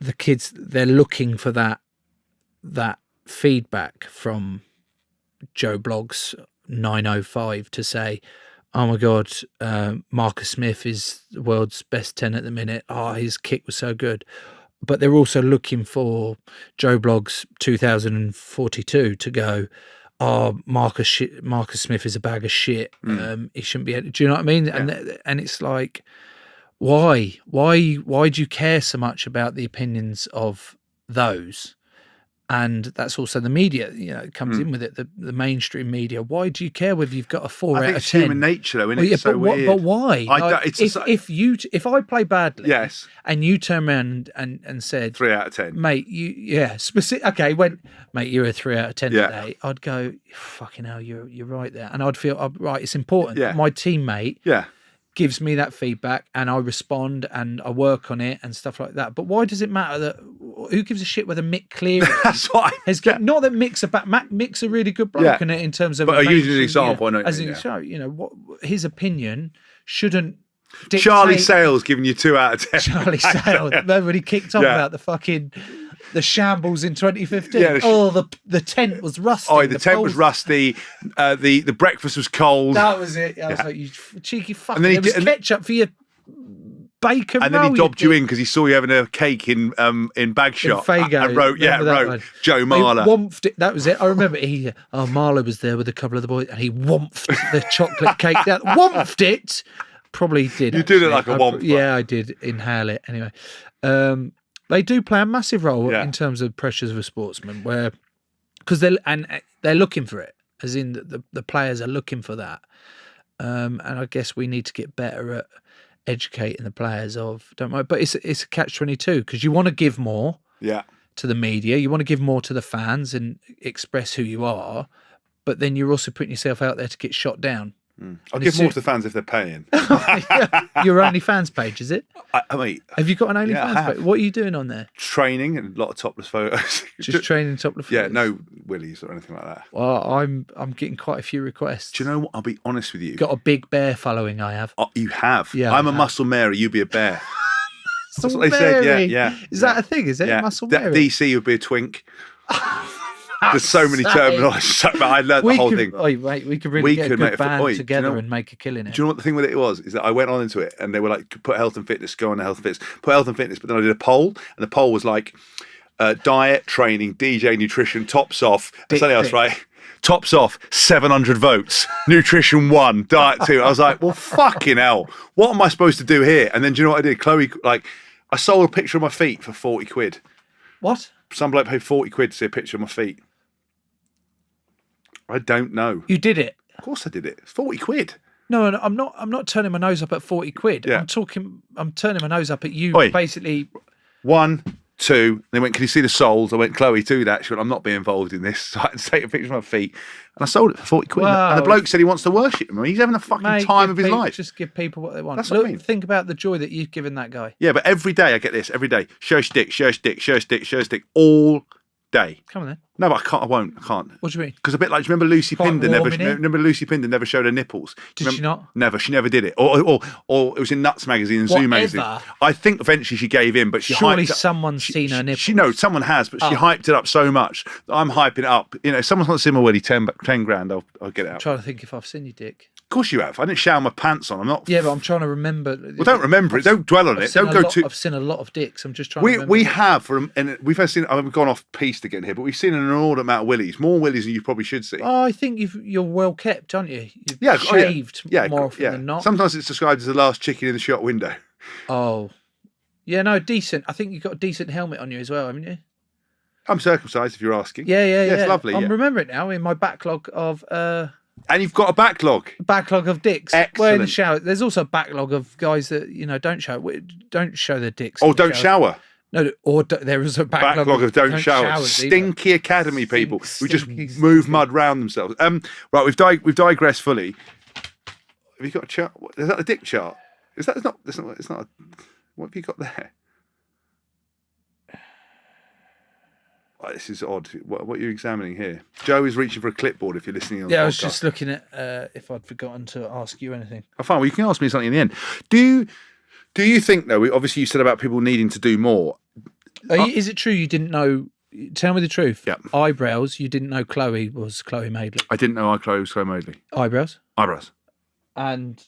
the kids, they're looking for that feedback from Joe Blogs, 9:05 to say, oh my God, Marcus Smith is the world's best 10 at the minute. Oh, his kick was so good. But they're also looking for Joe Blogg's 2042 to go, oh, Marcus Smith is a bag of shit. He shouldn't be. Do you know what I mean? Yeah. And it's like, why do you care so much about the opinions of those? And that's also the media, it comes in with it, the mainstream media. Why do you care whether you've got a 4 out of 10? It's human nature, though, isn't it? It's so weird. But why? If I play badly, yes, and you turn around and said 3 out of 10, mate, mate, you're a 3 out of 10 today, I'd go, fucking hell, you're right there, and I'd feel right. It's important. Yeah. My teammate, gives me that feedback and I respond and I work on it and stuff like that. But why does it matter that who gives a shit whether Mick Cleary not that Mick's a really good bloke in terms of, but using an example, what his opinion shouldn't dictate. Charlie Sales giving you 2 out of 10. Charlie Sales, remember when he kicked off about the shambles in 2015? The tent was rusty. Oh, the tent was rusty. The breakfast was cold. That was it. I was like, you cheeky fuck. And then there was ketchup for your bacon and roll. And then he dobbed you in because he saw you having a cake in Bagshot. Fago. And wrote Joe Marler. He womphed it. That was it. I remember Marler was there with a couple of the boys and he womphed the chocolate cake down. Womphed it. Probably did. You did it like a womp. Yeah, I did inhale it. Anyway. They do play a massive role in terms of pressures of a sportsman, because they're looking for it, as in the players are looking for that, and I guess we need to get better at educating the players but it's a catch-22 because you want to give more to the media, you want to give more to the fans and express who you are, but then you're also putting yourself out there to get shot down. I'll give more to the fans if they're paying. Your OnlyFans page, is it? I mean, have you got an OnlyFans page? What are you doing on there? Training and a lot of topless photos. Just training topless photos? Yeah, no willies or anything like that. Well, I'm getting quite a few requests. Do you know what? I'll be honest with you. Got a big bear following, I have. Oh, you have? Yeah. I'm a muscle Mary, you be a bear. That's what they said, yeah. Is that a thing, is it? Yeah. Muscle Mary? DC would be a twink. There's so many terminology. I learned the whole thing. Oh, mate, we could really get a good band together and make a killing. Do you know what the thing with it was? Is that I went on into it and they were like, put health and fitness, go on to health and fitness, put health and fitness. But then I did a poll and the poll was like diet, training, DJ, nutrition, tops off, something else, right? Tops off, 700 votes. Nutrition 1, diet 2. I was like, well, fucking hell. What am I supposed to do here? And then do you know what I did? Chloe, I sold a picture of my feet for 40 quid. What? Some bloke paid 40 quid to see a picture of my feet. I don't know. You did it? Of course I did it. It's 40 quid. No, I'm not turning my nose up at 40 quid. Yeah. I'm turning my nose up at you. Oi. Basically. 1, 2. They went, can you see the soles? I went, Chloe, do that. She went, I'm not being involved in this. So I had to take a picture of my feet. And I sold it for 40 quid. Wow. And the bloke said he wants to worship me. He's having a fucking time of his life. Just give people what they want. That's what I mean. Think about the joy that you've given that guy. Yeah, but every day I get this. Every day. Show stick, show stick, show stick, show stick. All day. Come on then. No, but I can't. I won't. I can't. What do you mean? Because a bit like, do you remember Lucy Pinder? Remember Lucy Pinder never showed her nipples? Did she not? Never. She never did it. Or it was in Nuts magazine and Zoo magazine. I think eventually she gave in, but surely someone's seen her nipples. She knows someone has, but she hyped it up so much that I'm hyping it up. You know, if someone's not seen my willy 10 grand, I'll get it out. I'm trying to think if I've seen your dick. Of course you have. I didn't shower my pants on. I'm not. Yeah, but I'm trying to remember. Well, don't remember it. Don't dwell on it. Don't go too. I've seen a lot of dicks. I'm just trying to remember. We have, and we've seen. I've gone off piece again here, but we've seen an inordinate amount of willies, more willies than you probably should see. Oh, I think you're well kept, aren't you? You've shaved more often than not. Sometimes it's described as the last chicken in the shop window. Oh, yeah, no, decent. I think you've got a decent helmet on you as well, haven't you? I'm circumcised, if you're asking. Yeah. It's lovely. I'm remembering it now in my backlog of. And you've got a backlog. Backlog of dicks. Excellent. Where in the shower. There's also a backlog of guys that don't show their dicks. Or don't shower. No, there is a backlog of don't shower. Stinky academy people who just move mud round themselves. Right, we've digressed fully. Have you got a chart? Is that a dick chart? It's not. What have you got there? Oh, this is odd. What are you examining here? Joe is reaching for a clipboard if you're listening on the podcast. I was just looking at if I'd forgotten to ask you anything. Oh, fine. Well, you can ask me something in the end. Do you think, though, obviously you said about people needing to do more. Is it true you didn't know Tell me the truth. Yeah. Eyebrows. You didn't know Chloe was Chloe Madeley. I didn't know Chloe was Chloe Madeley. Eyebrows. Eyebrows. And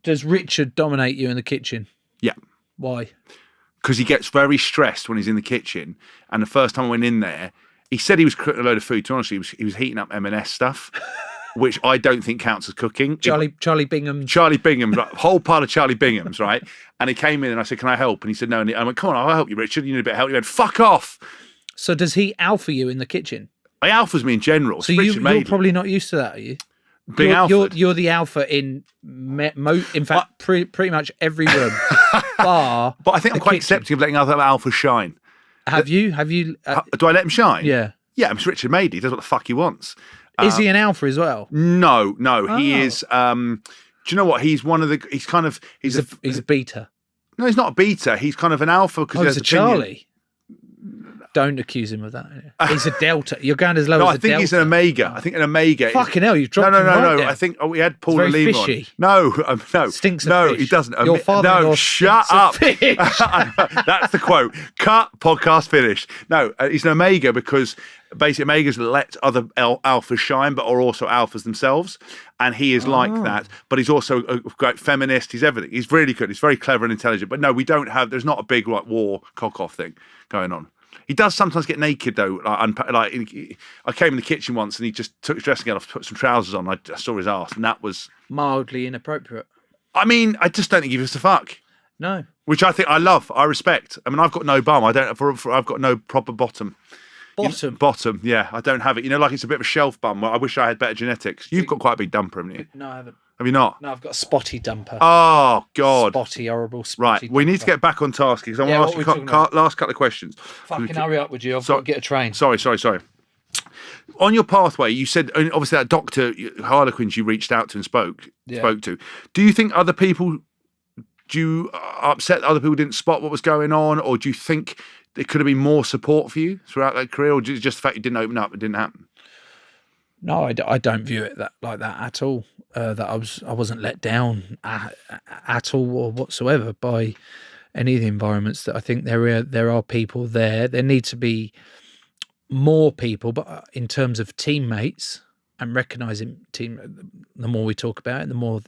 does Richard dominate you in the kitchen? Yeah. Why? Because he gets very stressed when he's in the kitchen. And the first time I went in there, he said he was cooking a load of food. To be honest, he was heating up M&S stuff, which I don't think counts as cooking. Charlie Bingham. Charlie Bingham, like, whole pile of Charlie Binghams, right? And he came in and I said, "Can I help?" And he said, "No." And I went, "Come on, I'll help you, Richard. You need a bit of help." He went, "Fuck off." So does he alpha you in the kitchen? He alphas me in general. So you're probably not used to that, are you? Being alpha. You're the alpha in fact pretty much every room, bar. But I think I'm quite accepting of letting other alphas shine. Have you? Do I let him shine? Yeah. Yeah, it's Richard Madeley. He does what the fuck he wants. Is he an alpha as well? No. He is. Do you know what? He's one of the. He's kind of. He's a beta. No, he's not a beta. He's kind of an alpha because he's a Charlie. Don't accuse him of that. He's a delta. You're going as low as a delta. No, I think he's an omega. I think an omega. Fucking hell, you've dropped him right down. I think we had Paul Lima on. fishy. No. Stinks of no, fish. he doesn't. Your father-in-law No, shut stinks up. of fish. That's the quote. Cut. Podcast finished. No, he's an omega because basically omegas let other alphas shine, but are also alphas themselves. And he is like that. But he's also a great feminist. He's everything. He's really good. He's very clever and intelligent. But no, we don't have. There's not a big war cock-off thing going on. He does sometimes get naked though. I came in the kitchen once and he just took his dressing gown off, put some trousers on. I saw his ass, and that was mildly inappropriate. I mean, I just don't think he gives a fuck. No, which I think I love. I respect. I mean, I've got no bum. I've got no proper bottom. Bottom. Yeah, I don't have it. You know, like it's a bit of a shelf bum. I wish I had better genetics. You've got quite a big dumper, haven't you? No, I haven't. Have you not? No, I've got a spotty dumper. Oh, God. Spotty, horrible spotty Right, dumper. we need to get back on task because I want to ask you last couple of questions. Fucking hurry up, would you? I've got to get a train. Sorry. On your pathway, you said, obviously, that Dr. Harlequins you reached out to and spoke to. Do you think other people, upset that other people didn't spot what was going on, or do you think there could have been more support for you throughout that career, or just the fact you didn't open up, it didn't happen? No, I don't view it like that at all. That I wasn't let down at all or whatsoever by any of the environments. That I think there are people there. There need to be more people, but in terms of teammates and recognising the more we talk about it, the more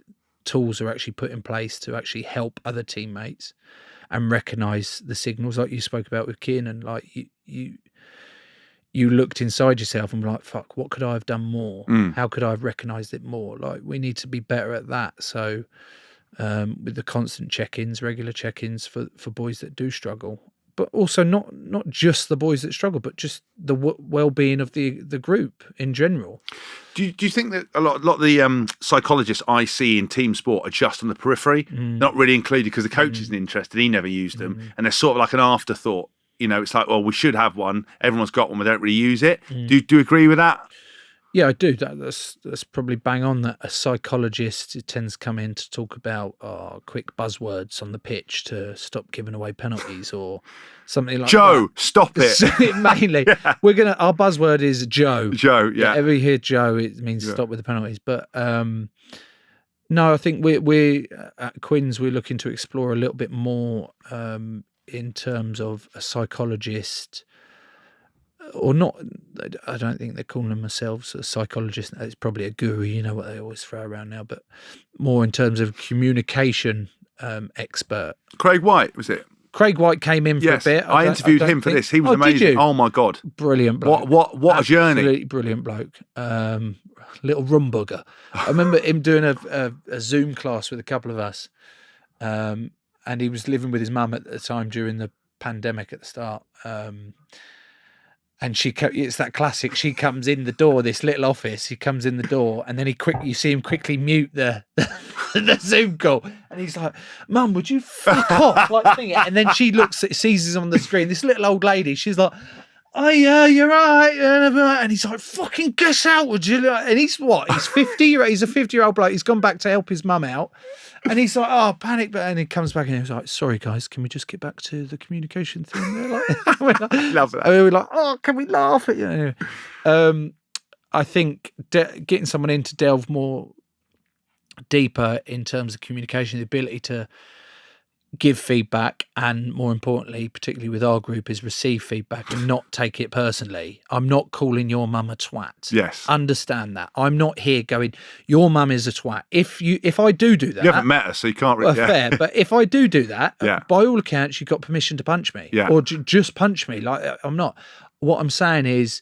tools are actually put in place to actually help other teammates and recognise the signals, like you spoke about with Kieran. Like you looked inside yourself and were like, fuck, what could I have done more? How could I have recognised it more? Like, we need to be better at that. So with the constant check-ins, regular check-ins for boys that do struggle, but also not just the boys that struggle, but just the well-being of the group in general. Do you think that a lot of the psychologists I see in team sport are just on the periphery, not really included because the coach isn't interested, he never used them, and they're sort of like an afterthought? You know, it's like, well, we should have one. Everyone's got one. We don't really use it. Do you agree with that? Yeah, I do. That's probably bang on. That a psychologist tends to come in to talk about quick buzzwords on the pitch to stop giving away penalties or something like Joe, that. stop it. Mainly, our buzzword is Joe. Joe, yeah. Whenever you hear Joe, it means stop with the penalties. But no, I think we at Quins we're looking to explore a little bit more in terms of a psychologist. Or not, I don't think they're calling themselves a psychologist. It's probably a guru, you know what they always throw around now, but more in terms of communication expert. Craig White, was it? Craig White came in for a bit. I interviewed him for this. He was amazing. Did you? Oh my God. Brilliant bloke. What a journey. Absolutely brilliant bloke. Little rum bugger. I remember him doing a Zoom class with a couple of us. And he was living with his mum at the time during the pandemic at the start. And it's that classic. She comes in the door, this little office. He comes in the door, and then you see him quickly mute the Zoom call, and he's like, "Mum, would you fuck off?" Like thing. And then she sees us on the screen. This little old lady. She's like, "Oh yeah, you're right." And he's like, "Fucking guess out, would you?" And he's what? He's 50. He's a 50-year-old bloke. He's gone back to help his mum out. And he's like, "Oh, panic!" And he comes back and he's like, "Sorry, guys, can we just get back to the communication thing?" Love that. And we were like, "Oh, can we laugh at you?" I think getting someone in to delve more deeper in terms of communication, the ability to give feedback, and more importantly, particularly with our group, is receive feedback and not take it personally. I'm not calling your mum a twat. Yes. Understand that. I'm not here going, your mum is a twat. If I do that, You haven't met her, so you can't really. well, fair. But if I do that, Yeah. by all accounts, you've got permission to punch me, Yeah. or just punch me. Like, I'm not. What I'm saying is,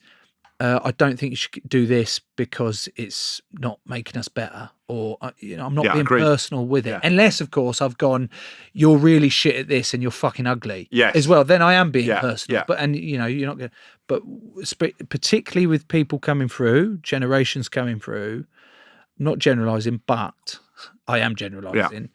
I don't think you should do this because it's not making us better, or I'm not being agreed. personal with it. Yeah. Unless, of course, I've gone, you're really shit at this and you're fucking ugly. Yes. As well, then I am being Yeah, personal. yeah. But you're not going. But particularly with people coming through, generations coming through, I'm not generalising, but I am generalising.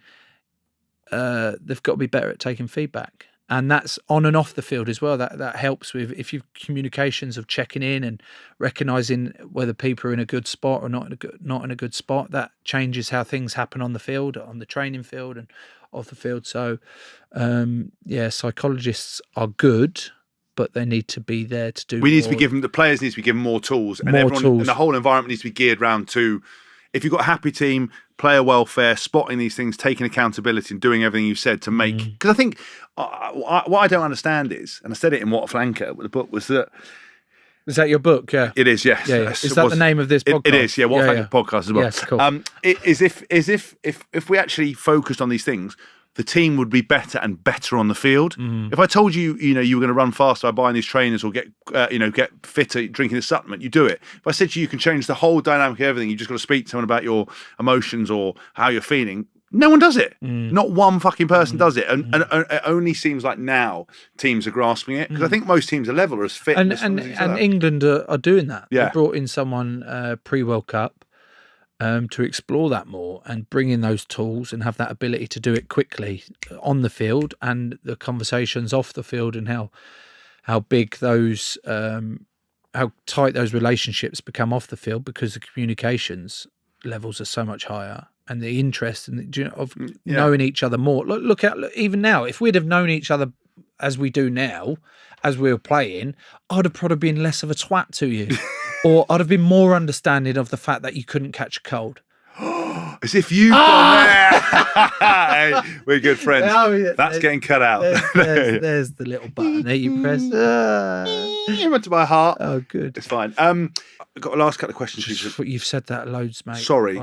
They've got to be better at taking feedback. And that's on and off the field as well. That helps with if you've communications of checking in and recognising whether people are in a good spot or not in a good spot. That changes how things happen on the field, on the training field, and off the field. So, psychologists are good, but they need to be there to do. We need to be given, the players need to be given more tools, and and the whole environment needs to be geared around to. If you've got a happy team, player welfare, spotting these things, taking accountability, and doing everything you said to make. Because I think what I don't understand is, and I said it in What a Flanker, the book, was that. Is that your book? Yeah. It is, yes. Yeah. Is that the name of this podcast? It is, yeah. What a Flanker podcast as well. Yes, cool. If we actually focused on these things, the team would be better and better on the field. If I told you, you were going to run faster by buying these trainers or get fitter drinking this supplement, you do it. If I said to you, you can change the whole dynamic of everything, you just got to speak to someone about your emotions or how you're feeling. No one does it. Not one fucking person does it. And it only seems like now teams are grasping it, because I think most teams are level, are as fit. And England are doing that. Yeah. They brought in someone pre-World Cup to explore that more and bring in those tools and have that ability to do it quickly on the field, and the conversations off the field, and how big those how tight those relationships become off the field, because the communications levels are so much higher, and the interest of knowing each other more. Look even now, if we'd have known each other as we do now, as we were playing, I'd have probably been less of a twat to you. Or I'd have been more understanding of the fact that you couldn't catch a cold. As if you've gone there. Hey, we're good friends. That's getting cut out. There's the little button there you press. It went to my heart. Oh, good. It's fine. I've got a last couple of questions. You've said that loads, mate. Sorry.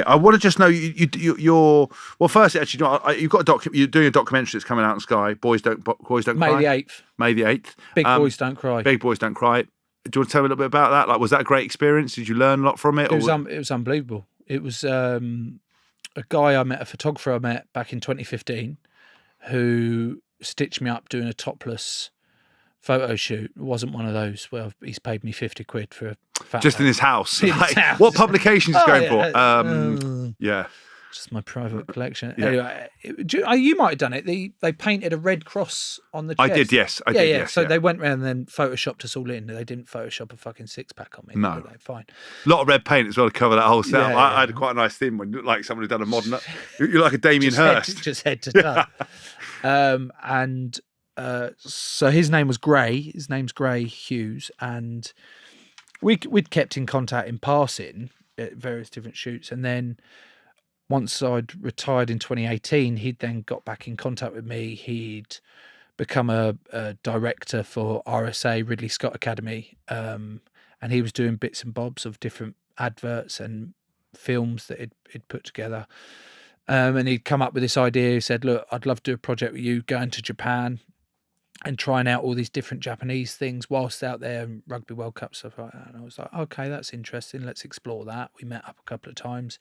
I want to just know you're. Well, first, actually, you've got you're doing a documentary that's coming out on Sky. Boys don't cry. May the 8th. May the 8th. Big boys don't cry. Big boys don't cry. Do you want to tell me a little bit about that? Like, was that a great experience? Did you learn a lot from it? It was unbelievable. It was a guy I met, a photographer I met back in 2015, who stitched me up doing a topless photo shoot. It wasn't one of those where he's paid me 50 quid for a fat just in his house. What publications is going for? Yeah. Just my private collection. Yeah. Anyway, you might have done it. They painted a red cross on the chest. I did, yes. I did, yes. So they went around and then photoshopped us all in. They didn't photoshop a fucking six-pack on me. No. Fine. A lot of red paint as well to cover that whole setup. Yeah, I had quite a nice thing when you look like someone who'd done a modern. You're like a Damien Hirst. Just head to toe. So his name was Gray. His name's Gray Hughes, and we'd kept in contact in passing at various different shoots, and then once I'd retired in 2018, he'd then got back in contact with me. He'd become a director for RSA, Ridley Scott Academy, and he was doing bits and bobs of different adverts and films that he'd put together. And he'd come up with this idea. He said, look, I'd love to do a project with you, going to Japan and trying out all these different Japanese things whilst out there, and Rugby World Cup, stuff like that. And I was like, okay, that's interesting. Let's explore that. We met up a couple of times.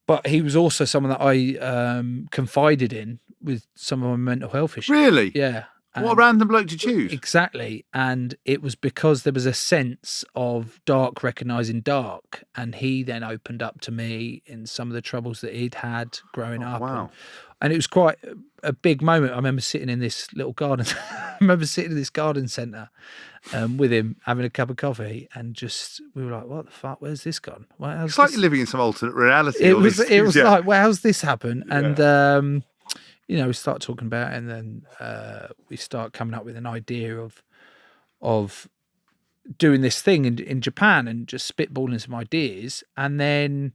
But he was also someone that I confided in with some of my mental health issues. Really? Yeah. What a random bloke to choose. Exactly. And it was because there was a sense of dark recognising dark. And he then opened up to me in some of the troubles that he'd had growing up. Wow. And it was quite a big moment. I remember sitting in this little garden. I remember sitting in this garden centre with him, having a cup of coffee, and we were like, "What the fuck? Where's this gone? It's like you're living in some alternate reality." It was like, "Well, how's this happen?" And we start talking about it, and then we start coming up with an idea of doing this thing in Japan, and just spitballing some ideas, and then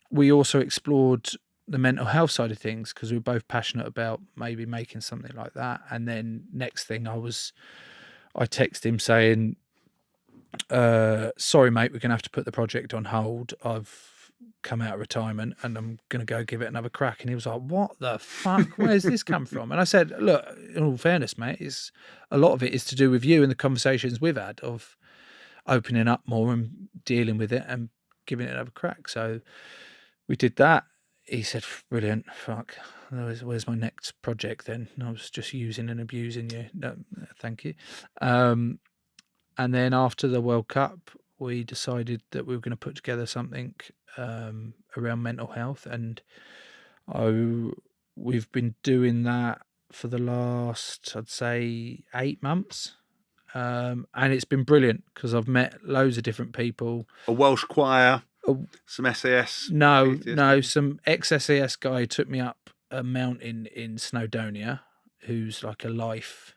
we also explored the mental health side of things because we were both passionate about maybe making something like that. And then next thing I texted him saying, sorry, mate, we're going to have to put the project on hold. I've come out of retirement and I'm going to go give it another crack. And he was like, what the fuck? Where's this come from? And I said, look, in all fairness, mate, a lot of it is to do with you and the conversations we've had of opening up more and dealing with it and giving it another crack. So we did that. He said, brilliant, fuck. Where's my next project then? And I was just using and abusing you. No, thank you. And then after the World Cup, we decided that we were going to put together something around mental health, and we've been doing that for the last, I'd say, 8 months, and it's been brilliant because I've met loads of different people. A Welsh choir, some SAS. No, some ex-SAS guy who took me up a mountain in Snowdonia, who's like a life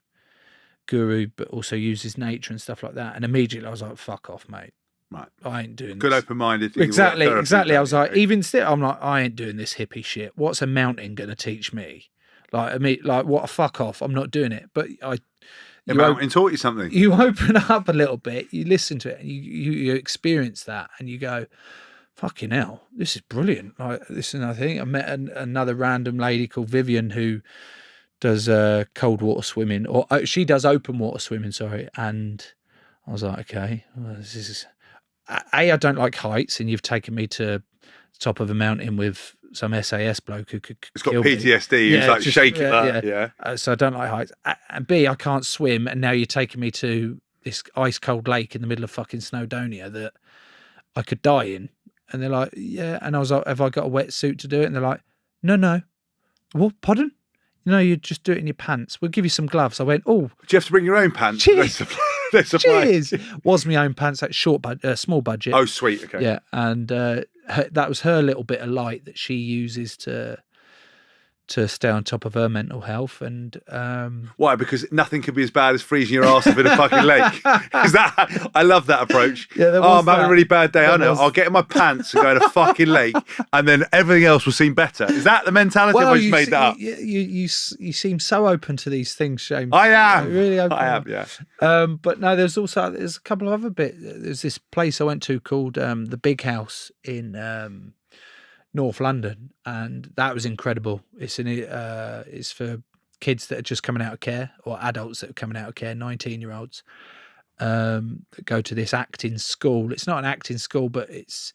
guru, but also uses nature and stuff like that. And immediately I was like, fuck off, mate. Right. I ain't doing Good this. open-minded. Exactly. I was like, even still, I'm like, I ain't doing this hippie shit. What's a mountain going to teach me? Like, I mean, like, what a fuck off. I'm not doing it. But The mountain taught you something. You open up a little bit, you listen to it, and you experience that, and you go, fucking hell, this is brilliant. Like, this is another thing. I met another random lady called Vivian who does cold water swimming, or she does open water swimming, sorry. And I was like, okay, well, this is... I don't like heights, and you've taken me to the top of a mountain with some SAS bloke who could It's got kill PTSD. me. He's like shaking that. Yeah. So I don't like heights. And B, I can't swim, and now you're taking me to this ice cold lake in the middle of fucking Snowdonia that I could die in. And they're like, yeah. And I was like, have I got a wetsuit to do it? And they're like, no. What? Pardon? No, you just do it in your pants. We'll give you some gloves. I went, oh. Do you have to bring your own pants? Cheers. Cheers. Was my own pants at small budget. Oh, sweet. Okay. Yeah, and that was her little bit of light that she uses to stay on top of her mental health. And why? Because nothing could be as bad as freezing your ass off in a fucking lake. Is that? I love that approach. Yeah, I'm having a really bad day. I know. I'll get in my pants and go in a fucking lake, and then everything else will seem better. Is that the mentality? Well, I just made that up. You seem so open to these things, James. I am. Really open. I am. Yeah. But no, there's a couple of other bits. There's this place I went to called the Big House in North London, and that was incredible. It's for kids that are just coming out of care, or adults that are coming out of care, 19-year-olds that go to this acting school. It's not an acting school, but it's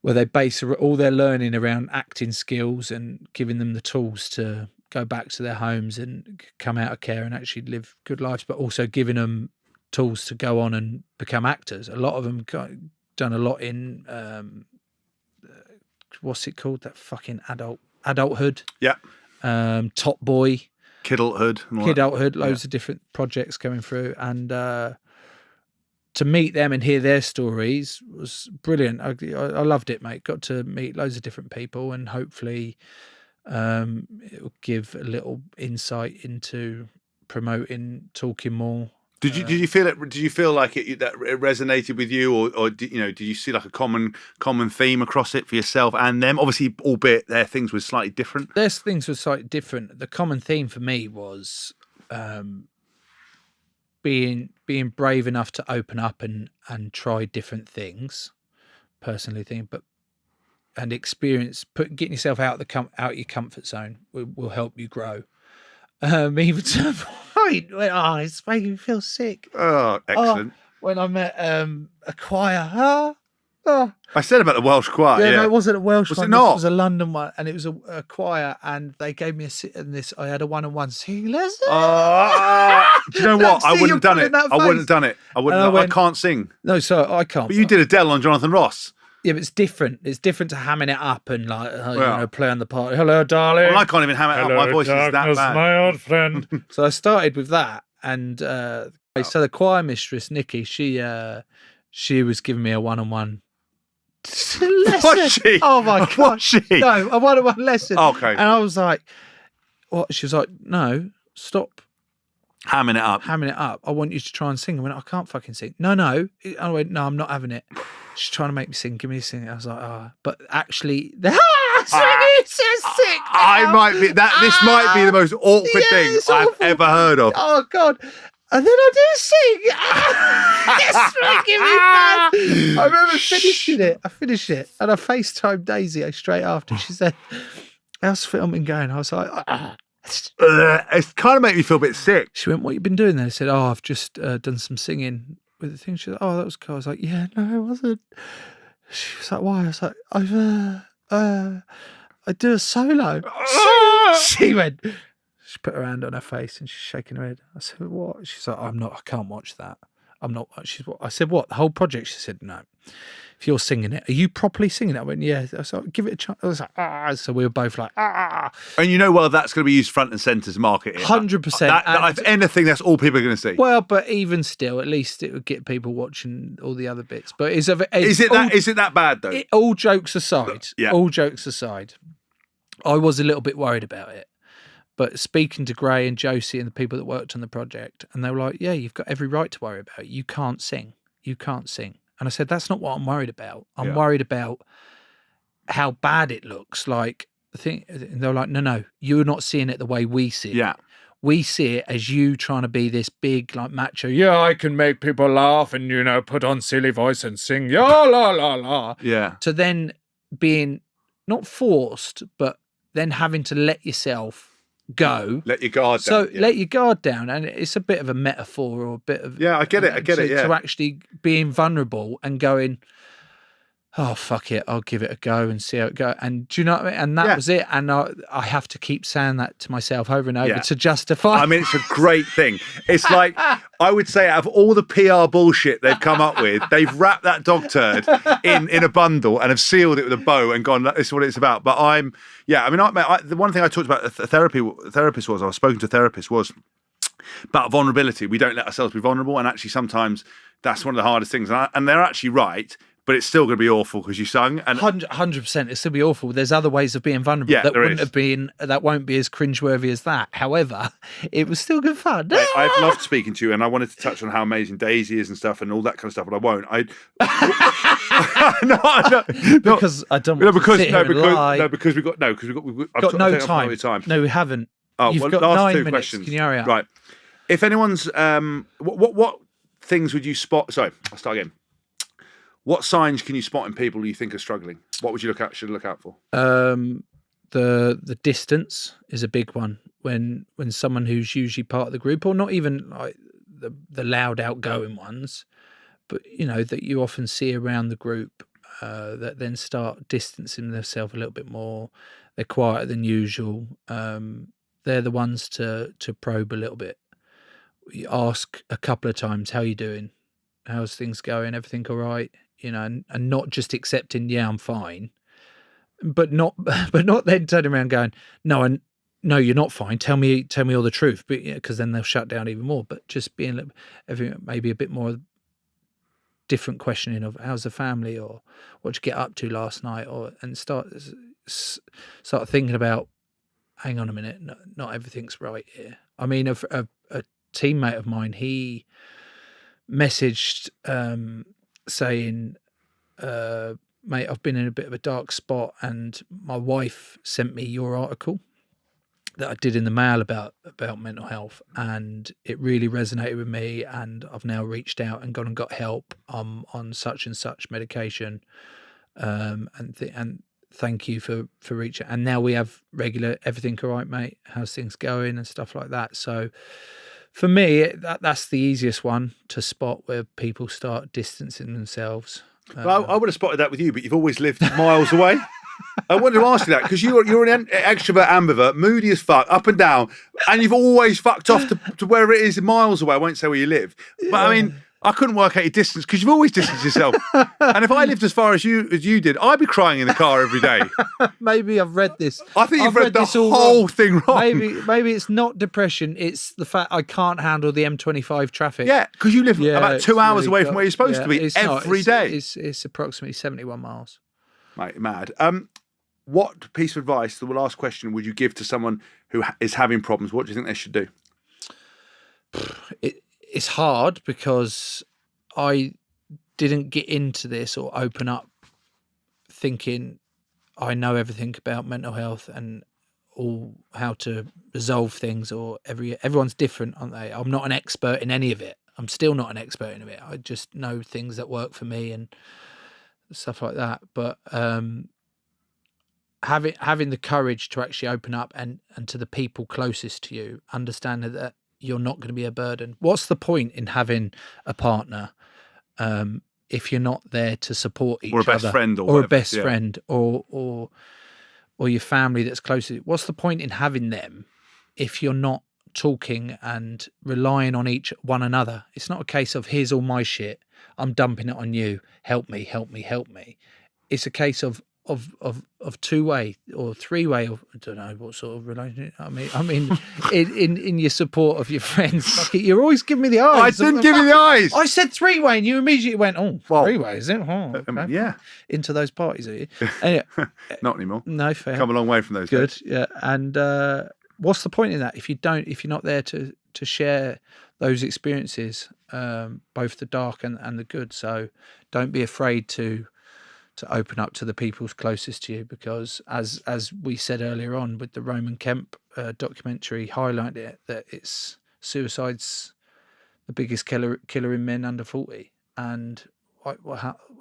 where they base all their learning around acting skills and giving them the tools to go back to their homes and come out of care and actually live good lives, but also giving them tools to go on and become actors. A lot of them done a lot in what's it called? That fucking adulthood. Yeah. Top Boy. Kidulthood. Loads of different projects going through. And to meet them and hear their stories was brilliant. I loved it, mate. Got to meet loads of different people, and hopefully it will give a little insight into promoting, talking more. Did you feel it? Did you feel like it resonated with you, or did you see like a common theme across it for yourself and them? Obviously, albeit their things were slightly different. Their things were slightly different. The common theme for me was being brave enough to open up and try different things. Personally, and experience getting yourself out your comfort zone will help you grow. Even to the point where it's making me feel sick. Oh, excellent. When I met a choir. I said about the Welsh choir. Yeah, no, it wasn't a Welsh was one. It not? It was a London one, and it was a choir, and they gave me I had a one-on-one singing lesson. Do you know what? I wouldn't have done it. I wouldn't have done it. I can't sing. No, so I can't. But you did Adele on Jonathan Ross. Yeah, but it's different. It's different to hamming it up and play on the part. Hello, darling. Well, I can't even ham it up. My voice is that bad. My old friend. So I started with that, and so the choir mistress Nikki, she was giving me a one-on-one lesson. Was she? Oh my god! Was she? No, a one-on-one lesson. Okay. And I was like, "What?" She was like, "No, stop." Hamming it up. I want you to try and sing. I went, I can't fucking sing. No. I went, no, I'm not having it. She's trying to make me sing. Give me a sing. I was like, but actually, That's making me so sick. I might be that. This might be the most awkward Yeah, thing it's I've awful. ever heard of. Oh God. And then I do sing. It's making me mad. I remember finishing it. I finished it. And I FaceTimed Daisy straight after. She said, how's filming going? I was like, It's kind of made me feel a bit sick. She went, what have you been doing there? I said, oh, I've just done some singing with the thing. She said, oh, that was cool. I was like, yeah, no, it wasn't. She was like, why? I was like, I do a solo. She went, she put her hand on her face and she's shaking her head. I said, what? She's like, I can't watch that. I'm not. I said, what? The whole project? She said, no. If you're singing it, are you properly singing it? I went, yeah. I was like, give it a chance. I was like, So we were both like, And well, that's going to be used front and centre to market it. 100%. If anything, that's all people are going to see. Well, but even still, at least it would get people watching all the other bits. But is it that bad though? All jokes aside, Yeah. All jokes aside, I was a little bit worried about it. But speaking to Gray and Josie and the people that worked on the project, and they were like, yeah, you've got every right to worry about it. You can't sing. You can't sing. And I said, that's not what I'm worried about. I'm worried about how bad it looks. Like, and they were like, no, you're not seeing it the way we see it. Yeah. We see it as you trying to be this big, like, macho, yeah, I can make people laugh and, put on silly voice and sing, yeah, la, la, la. Yeah. To then being not forced, but then having to let yourself go. Let your guard down. So let your guard down. And it's a bit of a metaphor or a bit of... Yeah, I get it. To actually being vulnerable and going, oh, fuck it, I'll give it a go and see how it goes. And do you know what I mean? And that was it. And I have to keep saying that to myself over and over to justify. I mean, it's a great thing. It's like, I would say out of all the PR bullshit they've come up with, they've wrapped that dog turd in a bundle and have sealed it with a bow and gone, this is what it's about. But the one thing I talked about the therapist was, I was spoken to a therapist, was about vulnerability. We don't let ourselves be vulnerable. And actually sometimes that's one of the hardest things. And they're actually right. But it's still going to be awful because you sung. And 100%, it's still be awful. There's other ways of being vulnerable that won't be as cringeworthy as that. However, it was still good fun. I've loved speaking to you, and I wanted to touch on how amazing Daisy is and stuff, and all that kind of stuff, but I won't. No, because I don't want to sit here and lie. Because we've got no time. No, we haven't. Oh, You've got last 9 two minutes. questions. Can you hurry up? Right. If anyone's what things would you spot? Sorry, I'll start again. What signs can you spot in people you think are struggling? What would you should look out for? The distance is a big one. When someone who's usually part of the group, or not even like the loud outgoing ones, but that you often see around the group, that then start distancing themselves a little bit more. They're quieter than usual. They're the ones to probe a little bit. You ask a couple of times, how you doing? How's things going? Everything all right? And not just accepting, yeah, I'm fine, but not then turning around going, no, you're not fine. Tell me all the truth, but because then they'll shut down even more. But just being maybe a bit more different questioning of how's the family, or what did you get up to last night, and start thinking about, hang on a minute, not everything's right here. I mean, a teammate of mine, he messaged saying, mate, I've been in a bit of a dark spot, and my wife sent me your article that I did in the mail about mental health, and it really resonated with me, and I've now reached out and gone and got help on such and such medication, and thank you for reaching. And now we have regular, everything all right, mate? How's things going and stuff like that. So for me, that's the easiest one to spot, where people start distancing themselves. Well, I would have spotted that with you, but you've always lived miles away. I wanted to ask you that because you're an extrovert, ambivert, moody as fuck, up and down, and you've always fucked off to wherever it is miles away. I won't say where you live, but I mean, I couldn't work out your distance because you've always distanced yourself. And if I lived as far as you did, I'd be crying in the car every day. Maybe I've read this. I think you've read the whole thing wrong. Maybe it's not depression. It's the fact I can't handle the M25 traffic. Yeah, because you live about 2 hours away from where you're supposed to be every day. It's approximately 71 miles. Mate, mad. What piece of advice, the last question, would you give to someone who is having problems? What do you think they should do? It's hard because I didn't get into this or open up thinking I know everything about mental health and all how to resolve things, or everyone's different, aren't they? I'm not an expert in any of it. I'm still not an expert in it. I just know things that work for me and stuff like that. But having the courage to actually open up and to the people closest to you, understanding that you're not going to be a burden. What's the point in having a partner if you're not there to support each other, or a best friend, or a whatever, best friend, or your family that's close to you? What's the point in having them if you're not talking and relying on one another? It's not a case of here's all my shit, I'm dumping it on you, help me, help me, help me. It's a case of two-way or three-way, or I don't know what sort of relationship. I mean, in your support of your friends. Fuck it, you're always giving me the eyes. I didn't give you the eyes. I said three-way, and you immediately went, "Oh, Well, three-way, is it?" Oh, okay. Yeah. Into those parties, are you? Anyway, Not anymore. no, fair. Come a long way from those. Good, days. yeah. And what's the point in that if you're not there to share those experiences, both the dark and the good? So don't be afraid to open up to the people closest to you, because as we said earlier on with the Roman Kemp documentary, highlighted it, that it's suicide's the biggest killer in men under 40. And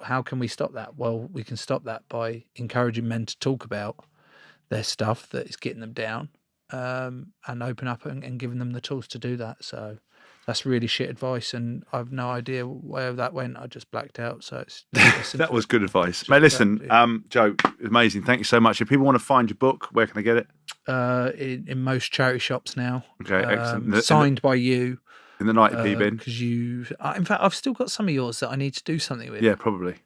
how can we stop that? Well, we can stop that by encouraging men to talk about their stuff that is getting them down, and open up and giving them the tools to do that. So that's really shit advice, and I've no idea where that went. I just blacked out. So it's that was good advice, mate. Listen, Joe, amazing. Thank you so much. If people want to find your book, where can they get it? In most charity shops now. Okay, excellent. Signed by you. In the 90p bin. Because in fact, I've still got some of yours that I need to do something with. Yeah, probably.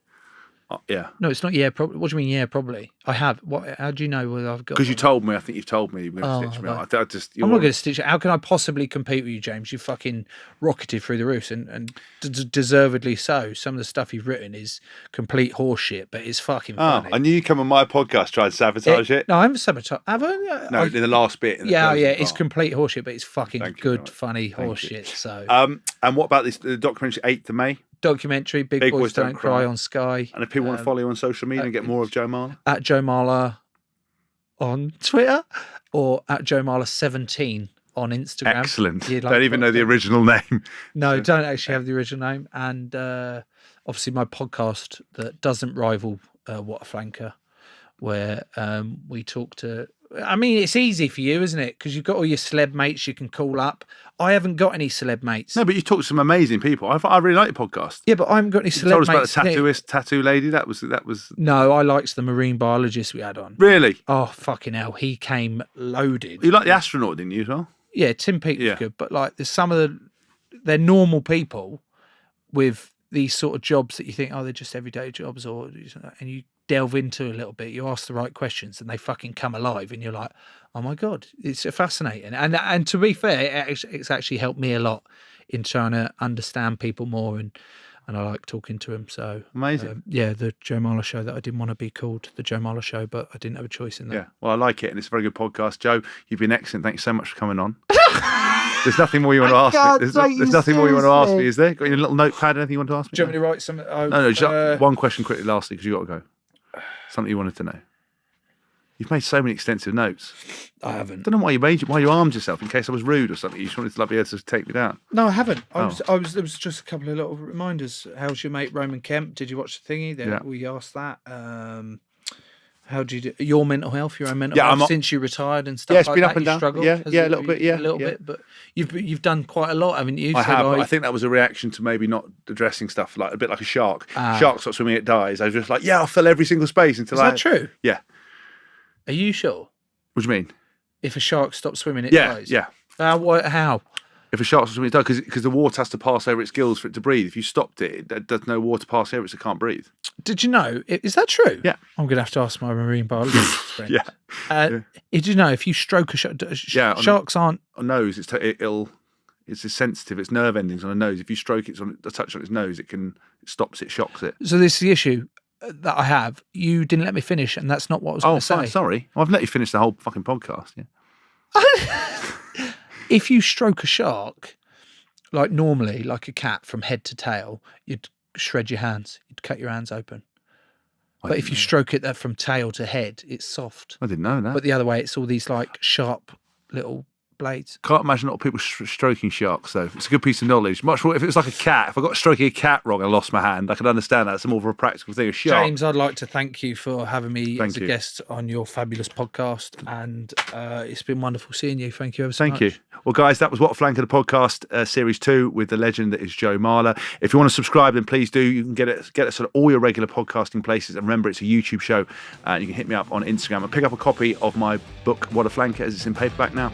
Yeah. No, it's not. Yeah, probably. What do you mean? Yeah, probably. I have. What? How do you know whether I've got? Because you told me. I think you've told me. You're going to stitch me right. out. I'm not going to stitch it. How can I possibly compete with you, James? You fucking rocketed through the roofs, and deservedly so. Some of the stuff you've written is complete horseshit, but it's fucking funny. I knew you come on my podcast, tried to sabotage it. No, I haven't sabotaged. Have I? No, in the last bit. Yeah, it's complete horseshit, but it's fucking Thank you good, very much. funny horseshit. So, and what about this? The documentary 8th of May. Documentary Big Boys Don't Cry on Sky. And if people want to follow you on social media and get more of Joe Marler, at Joe Marler on Twitter, or at Joe Marler 17 on Instagram. Excellent. Don't even know the original name. No, don't actually have the original name. And obviously my podcast that doesn't rival What a Flanker, where we talk to. I mean, it's easy for you, isn't it? Because you've got all your celeb mates you can call up. I haven't got any celeb mates. No, but you talk to some amazing people. I really like your podcast. Yeah, but I haven't got any celeb mates. You told us about the tattoo lady. That was. No, I liked the marine biologist we had on. Really? Oh, fucking hell. He came loaded. You liked the astronaut, didn't you, as well? Yeah, Tim Peake was good. But like, there's some of they're normal people with these sort of jobs that you think, oh, they're just everyday jobs, and you delve into a little bit, you ask the right questions, and they fucking come alive, and you're like, oh my god, it's fascinating. And to be fair, it's actually helped me a lot in trying to understand people more, and I like talking to them. So amazing. The Joe Marler Show, that I didn't want to be called the Joe Marler Show, but I didn't have a choice in that. Yeah, well, I like it, and it's a very good podcast. Joe, you've been excellent. Thanks so much for coming on. There's nothing more you want to ask me. There's nothing more you want to ask me, is there? Got your little notepad? Anything you want to ask me? Do you want me to write something? No, just one question quickly, lastly, because you got to go. Something you wanted to know. You've made so many extensive notes. I haven't. I don't know why you armed yourself in case I was rude or something. You just wanted to be able to take me down. No, I haven't. There was just a couple of little reminders. How's your mate Roman Kemp? Did you watch the thingy? We asked that. How do you do your mental health, your own mental health since you retired and stuff? Yeah, it's like been that? up and down. Struggled? A little bit. Yeah, a little bit. But you've done quite a lot, haven't you? I have. But I think that was a reaction to maybe not addressing stuff like a bit like a shark. Shark stops swimming, it dies. I was just like, I'll fill every single space until. Is that true? Yeah. Are you sure? What do you mean? If a shark stops swimming, it dies. Yeah. How? If a shark stops swimming, it does because the water has to pass over its gills for it to breathe. If you stopped it, there's no water passing over it, so it can't breathe. Did you know? Is that true? Yeah. I'm going to have to ask my marine biologist friend. Yeah. Did you know if you stroke a shark, sharks aren't on nose? It's sensitive. It's nerve endings on a nose. If you stroke it, touch on its nose, it stops it, shocks it. So this is the issue that I have. You didn't let me finish, and that's not what I was going to say. Sorry. I've let you finish the whole fucking podcast. Yeah. If you stroke a shark, like normally, like a cat from head to tail, you'd shred your hands. You'd cut your hands open. But if you stroke it from tail to head, it's soft. I didn't know that. But the other way, it's all these like sharp little blades. Can't imagine a lot of people stroking sharks, though. It's a good piece of knowledge. Much more if it was like a cat. If I got stroking a cat wrong and lost my hand, I could understand that. It's more of a practical thing. A shark. James, I'd like to thank you for having me as a you. guest on your fabulous podcast, and it's been wonderful seeing you. Thank you ever so much. Thank you. Well, guys, that was What a Flanker, the podcast, Series 2 with the legend that is Joe Marler. If you want to subscribe, then please do. You can get us on all your regular podcasting places. And remember, it's a YouTube show. You can hit me up on Instagram and pick up a copy of my book, What a Flanker, as it's in paperback now.